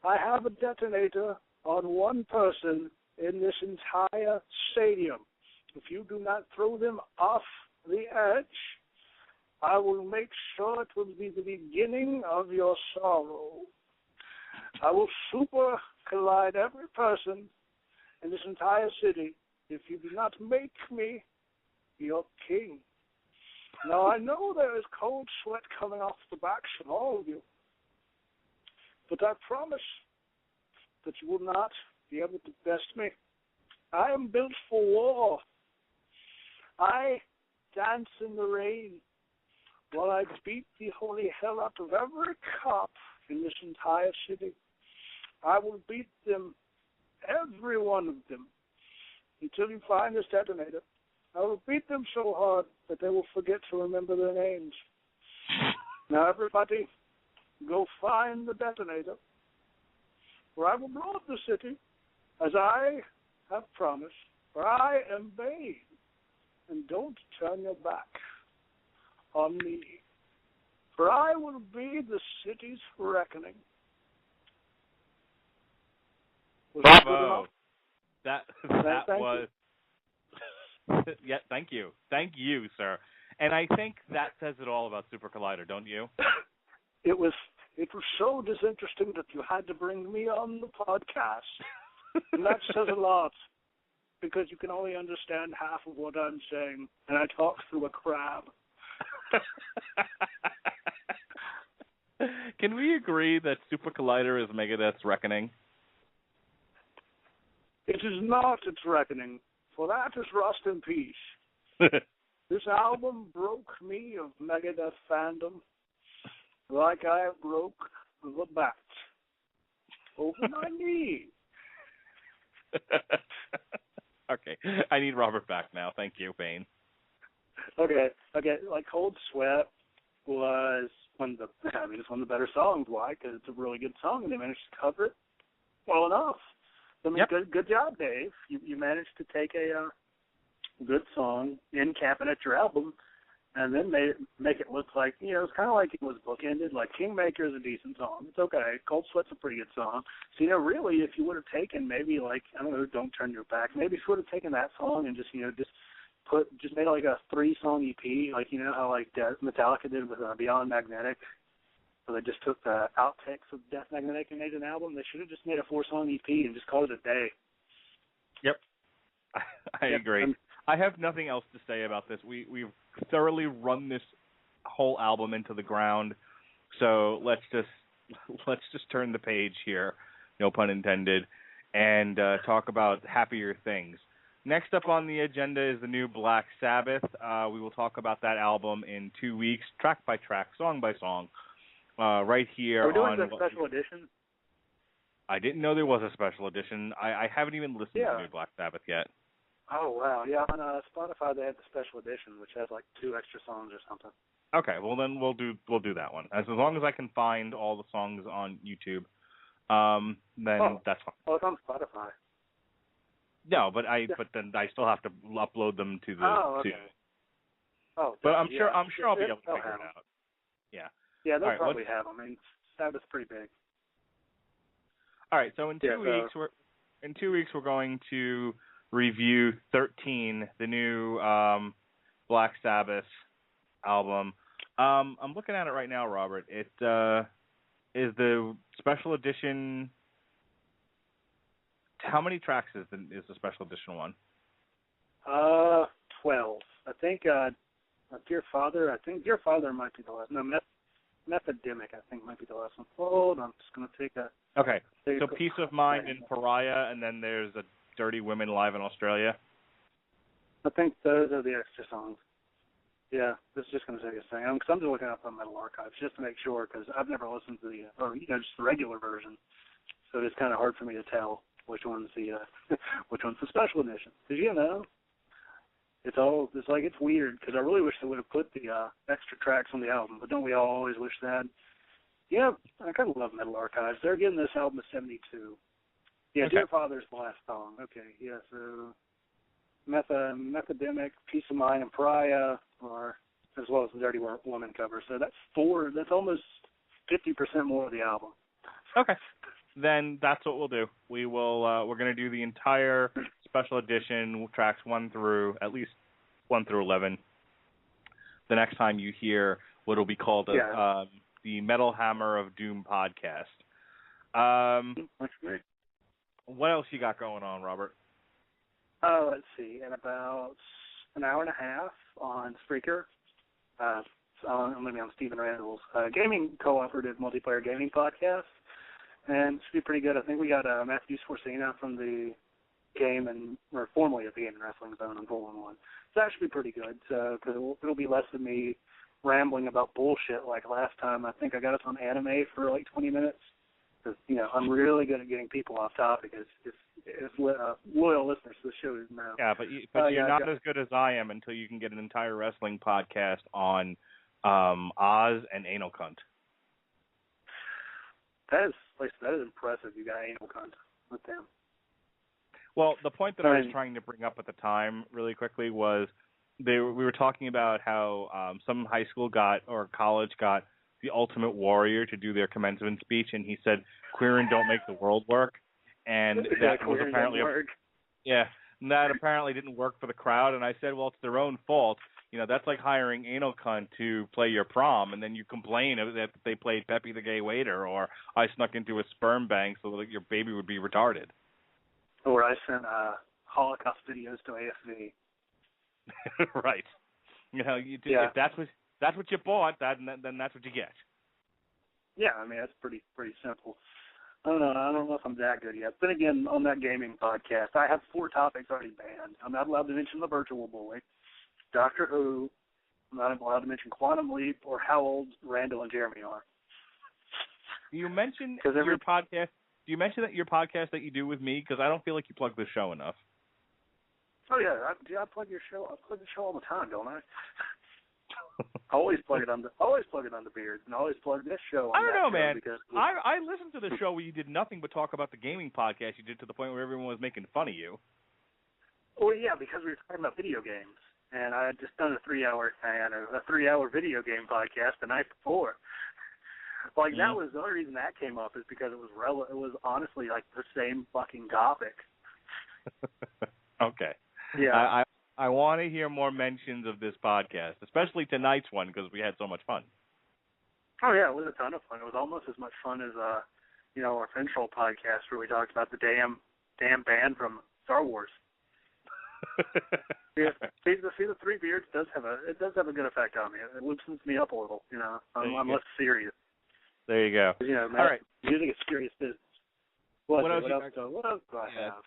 I have a detonator on one person in this entire stadium. If you do not throw them off the edge, I will make sure it will be the beginning of your sorrow. I will super collide every person in this entire city if you do not make me your king. Now, I know there is cold sweat coming off the backs of all of you, but I promise that you will not be able to best me. I am built for war. I dance in the rain while I beat the holy hell out of every cop in this entire city. I will beat them, every one of them, until you find this detonator. I will beat them so hard that they will forget to remember their names. Now, everybody, go find the detonator, or I will blow up the city, as I have promised, for I am Bane. And don't turn your back on me, for I will be the city's reckoning. Bravo! That Thank was... Yeah, thank you. Thank you, sir. And I think that says it all about Super Collider, don't you? It was so disinteresting that you had to bring me on the podcast. And that says a lot, because you can only understand half of what I'm saying, and I talk through a crab. Can we agree that Super Collider is Megadeth's reckoning? It is not its reckoning, for that is rust in peace. This album broke me of Megadeth fandom like I broke the bat over my knee. Okay, I need Robert back now. Thank you, Bane. Okay. Like Cold Sweat was it's one of the better songs. Why? Because it's a really good song, and they managed to cover it well enough. I mean, yep. Good job, Dave. You managed to take a good song, end cap it at your album, and then make it look like, it's kind of like it was bookended. Like Kingmaker is a decent song. It's okay. Cold Sweat's a pretty good song. So, really, if you would have taken maybe like, I don't know, Don't Turn Your Back, maybe if you would have taken that song and just made like a 3-song EP, like, how like Metallica did with Beyond Magnetic. So they just took the outtakes of Death Magnetic and made an album. They should have just made a 4-song EP and just called it a day. Yep. I agree. I have nothing else to say about this. We've thoroughly run this whole album into the ground. So let's just turn the page here, no pun intended, and talk about happier things. Next up on the agenda is the new Black Sabbath. We will talk about that album in 2 weeks, track by track, song by song, right here. Are we doing on the special edition? I didn't know there was a special edition. I haven't even listened to the new Black Sabbath yet. Oh, wow. Yeah, on Spotify they have the special edition, which has like 2 extra songs or something. Okay, well then we'll do that one. As long as I can find all the songs on YouTube, then that's fine. Oh, it's on Spotify. No, but then I still have to upload them to the. Okay. But I'm sure I'll be able to figure it out. Yeah. Yeah, they'll probably have them. I mean, Sabbath's pretty big. All right, so in 2 weeks we're going to review 13, the new Black Sabbath album. I'm looking at it right now, Robert. It is the special edition. How many tracks is the special edition one? 12. I think Dear Father. I think Dear Father might be the last. No, Methodemic, I think, might be the last one. Hold on, I'm just going to take a... Okay, so Peace of Mind and Pariah, and then there's a Dirty Women Live in Australia. I think those are the extra songs. Yeah, this is just going to take a second. Because I'm just looking up on Metal Archives just to make sure, because I've never listened to just the regular version. So it's kind of hard for me to tell which one's the special edition. Because, it's weird, because I really wish they would have put the extra tracks on the album, but don't we all always wish that? Yeah, I kind of love Metal Archives. They're getting this album at 72. Yeah, okay. Dear Father's the last song. Okay, yeah, so Methodemic, Peace of Mind, and Pariah, as well as the Dirty Woman cover. So that's almost 50% more of the album. Okay. Then that's what we'll do. We're going to do the entire special edition, tracks 1 through 11. The next time you hear what will be called the Metal Hammer of Doom podcast. That's great. What else you got going on, Robert? Let's see. In about an hour and a half on Spreaker, I'm going to be on Stephen Randall's gaming cooperative multiplayer gaming podcast, and it should be pretty good. I think we got Matthew Scorsina from the game or formerly at the Game and Wrestling Zone on 411. So that should be pretty good because it'll be less than me rambling about bullshit like last time. I think I got us on anime for like 20 minutes because, I'm really good at getting people off topic as loyal listeners to the show know. Yeah, but you're not as good as I am until you can get an entire wrestling podcast on Oz and Anal Cunt. That is impressive. You got Anal Cunt with them. Well, the point that I was trying to bring up at the time really quickly was we were talking about how some high school or college got the Ultimate Warrior to do their commencement speech, and he said, "Queering don't make the world work," and that was apparently that apparently didn't work for the crowd. And I said, "Well, it's their own fault. That's like hiring Anal Cunt to play your prom, and then you complain that they played Peppy the Gay Waiter, or I snuck into a sperm bank so that your baby would be retarded." Or I sent Holocaust videos to AFV. Right. If that's what you bought, then that's what you get. Yeah, I mean that's pretty simple. I don't know if I'm that good yet. Then again, on that gaming podcast, I have 4 topics already banned. I'm not allowed to mention the Virtual Boy, Doctor Who. I'm not allowed to mention Quantum Leap or how old Randall and Jeremy are. Do you mention your podcast? Do you mention that your podcast that you do with me? Because I don't feel like you plug this show enough. Oh yeah, I plug your show. I plug the show all the time, don't I? I always plug it on the Beards, and I always plug this show on I don't know, man. Because I listened to the show where you did nothing but talk about the gaming podcast you did to the point where everyone was making fun of you. Well, yeah, because we were talking about video games, and I had just done a 3-hour video game podcast the night before. Like that was the only reason that came up is because it was honestly like the same fucking topic. Okay. Yeah. I want to hear more mentions of this podcast, especially tonight's one because we had so much fun. Oh yeah, it was a ton of fun. It was almost as much fun as our Central podcast where we talked about the damn band from Star Wars. Yeah, see the 3 Beards does have a good effect on me. It loosens me up a little. I'm less serious. There you go. Man, all right. Music is serious business. What else do I have?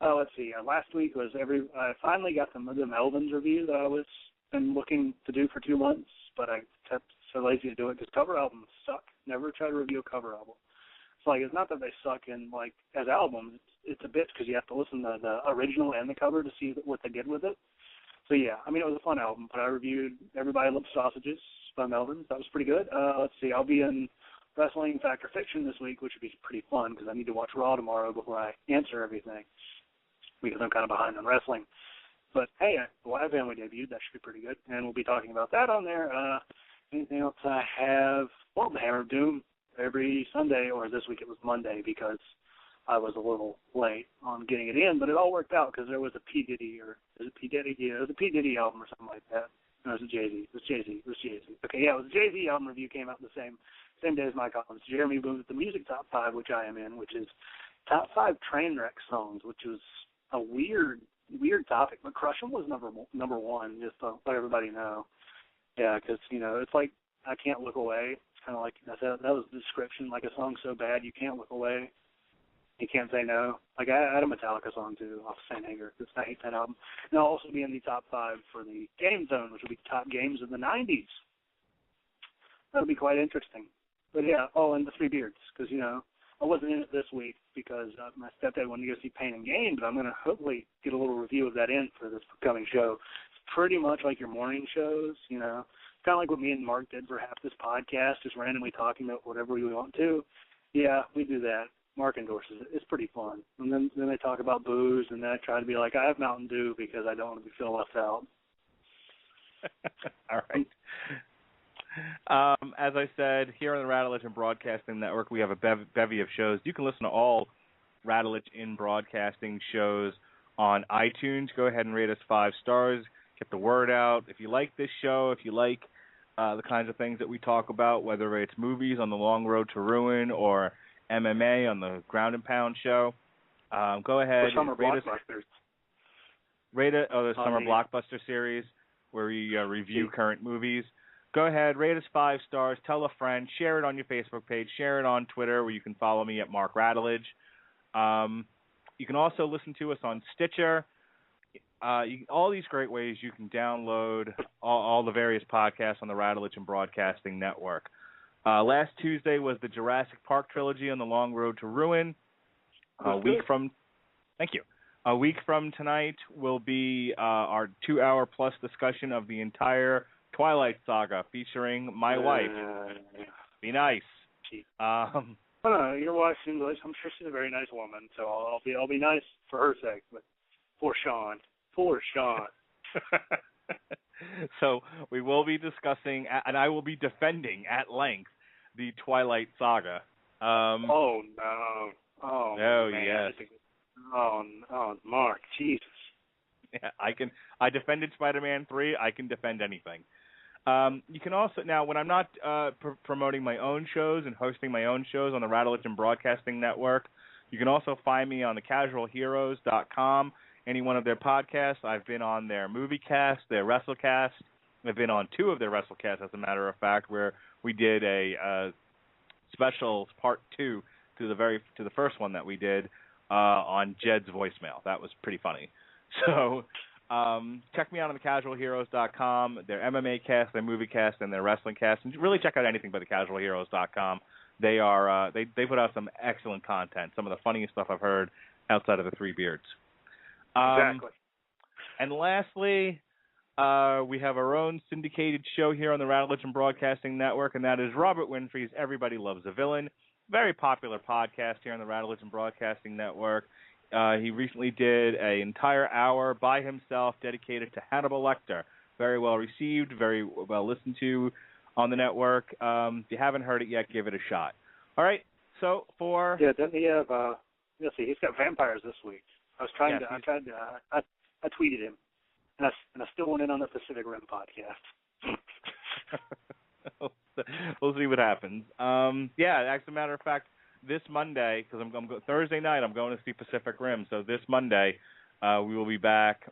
Oh, let's see. Last week I finally got the Melvins review that I was been looking to do for 2 months, but I kept so lazy to do it because cover albums suck. Never try to review a cover album. It's not that they suck in as albums. It's a bitch because you have to listen to the original and the cover to see what they did with it. So yeah, I mean it was a fun album, but I reviewed Everybody Loves Sausages by Melvins. That was pretty good. Let's see. I'll be in Wrestling Fact or Fiction this week, which would be pretty fun because I need to watch Raw tomorrow before I answer everything because I'm kind of behind on wrestling. But hey, the Live Family debuted. That should be pretty good, and we'll be talking about that on there. Anything else I have? Well, the Hammer of Doom every Sunday, or this week it was Monday because I was a little late on getting it in, but it all worked out because there was a P. Diddy, or is it P. Diddy? Yeah, it was a P. Diddy album or something like that. No, it was a Jay-Z. It was Jay-Z. Okay, yeah, it was a Jay-Z album review came out the same day as my columns. Jeremy moved with the Music Top 5, which I am in, which is Top 5 train wreck songs, which was a weird topic. But Crush 'Em was number one, just to let everybody know. Yeah, because, it's like I Can't Look Away. It's kind of like, that was the description, like a song so bad you can't look away. You can't say no. Like, I had a Metallica song, too, off St. Anger. I hate that album. And I'll also be in the top 5 for the Game Zone, which will be top games of the 90s. That'll be quite interesting. But, yeah, and the 3 Beards, because, I wasn't in it this week because my stepdad wanted to go see Pain and Gain, but I'm going to hopefully get a little review of that in for this upcoming show. It's pretty much like your morning shows, kind of like what me and Mark did for half this podcast, just randomly talking about whatever we want to. Yeah, we do that. Mark endorses it. It's pretty fun. And then they talk about booze, and then I try to be like, I have Mountain Dew because I don't want to feel left out. All right. As I said, here on the Radulich in Broadcasting Network, we have a bevy of shows. You can listen to all Radulich in Broadcasting shows on iTunes. Go ahead and rate us 5 stars. Get the word out. If you like this show, if you like the kinds of things that we talk about, whether it's movies on the Long Road to Ruin or MMA on the Ground and Pound show, go ahead. Or Summer Blockbusters. Rate it. The Summer Blockbuster series. where we review current movies. Go ahead, rate us 5 stars, tell a friend, share it on your Facebook page, share it on Twitter, where you can follow me at Mark Radulich. You can also listen to us on Stitcher. All these great ways you can download all the various podcasts on the Radulich and Broadcasting Network. Last Tuesday was the Jurassic Park trilogy on the Long Road to Ruin. A week from tonight will be our 2-hour-plus discussion of the entire Twilight Saga, featuring my wife. Be nice. Your wife seems like, I'm sure she's a very nice woman, so I'll be nice for her sake, but for Sean. So we will be discussing, and I will be defending at length, the Twilight Saga. Oh no! Oh man. Yes. Oh, Mark, Jesus. Yeah, I defended Spider-Man 3. I can defend anything. You can also, now when I'm not promoting my own shows and hosting my own shows on the Radulich and Broadcasting Network, you can also find me on thecasualheroes.com, any one of their podcasts. I've been on their MovieCast, their WrestleCast. I've been on 2 of their WrestleCasts, as a matter of fact, where we did a special part 2 to the first one that we did on Jed's voicemail. That was pretty funny. So check me out on thecasualheroes.com, their MMA cast, their movie cast, and their wrestling cast. And really check out anything but thecasualheroes.com. They are they put out some excellent content, some of the funniest stuff I've heard outside of the Three Beards. Exactly. And lastly, we have our own syndicated show here on the Radulich and Broadcasting Network, and that is Robert Winfrey's Everybody Loves a Villain. Very popular podcast here on the Radulich and Broadcasting Network. He recently did an entire hour by himself dedicated to Hannibal Lecter. Very well received, very well listened to on the network. If you haven't heard it yet, give it a shot. All right, so for... Yeah, doesn't he have, let's see, he's got vampires this week. I tweeted him, and I still went in on the Pacific Rim podcast. We'll see what happens. As a matter of fact, this Monday, because Thursday night, I'm going to see Pacific Rim. So this Monday, we will be back.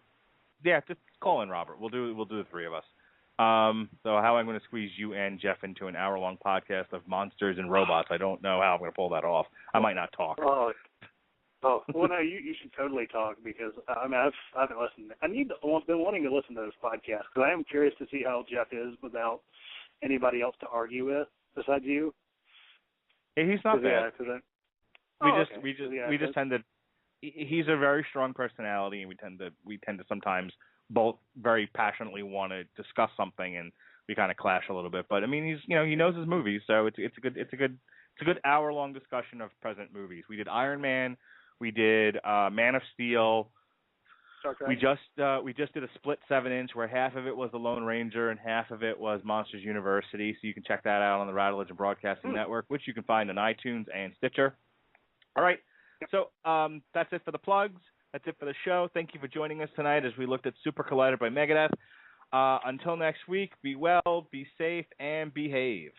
Yeah, just call in, Robert. We'll do the 3 of us. So how I'm going to squeeze you and Jeff into an hour-long podcast of monsters and robots, I don't know how I'm going to pull that off. I might not talk. Well, no, you should totally talk, because I haven't listened. I've been wanting to listen to this podcast because I am curious to see how Jeff is without anybody else to argue with besides you. Hey, he's not bad. We just tend to. He's a very strong personality, and we tend to sometimes both very passionately want to discuss something, and we kind of clash a little bit. But I mean, he knows his movies, so it's a good hour-long discussion of present movies. We did Iron Man. We did Man of Steel. We just did a split 7-inch where half of it was The Lone Ranger and half of it was Monsters University. So you can check that out on the Radulich and Broadcasting Network, which you can find on iTunes and Stitcher. All right. So that's it for the plugs. That's it for the show. Thank you for joining us tonight as we looked at Supercollider by Megadeth. Until next week, be well, be safe, and behave.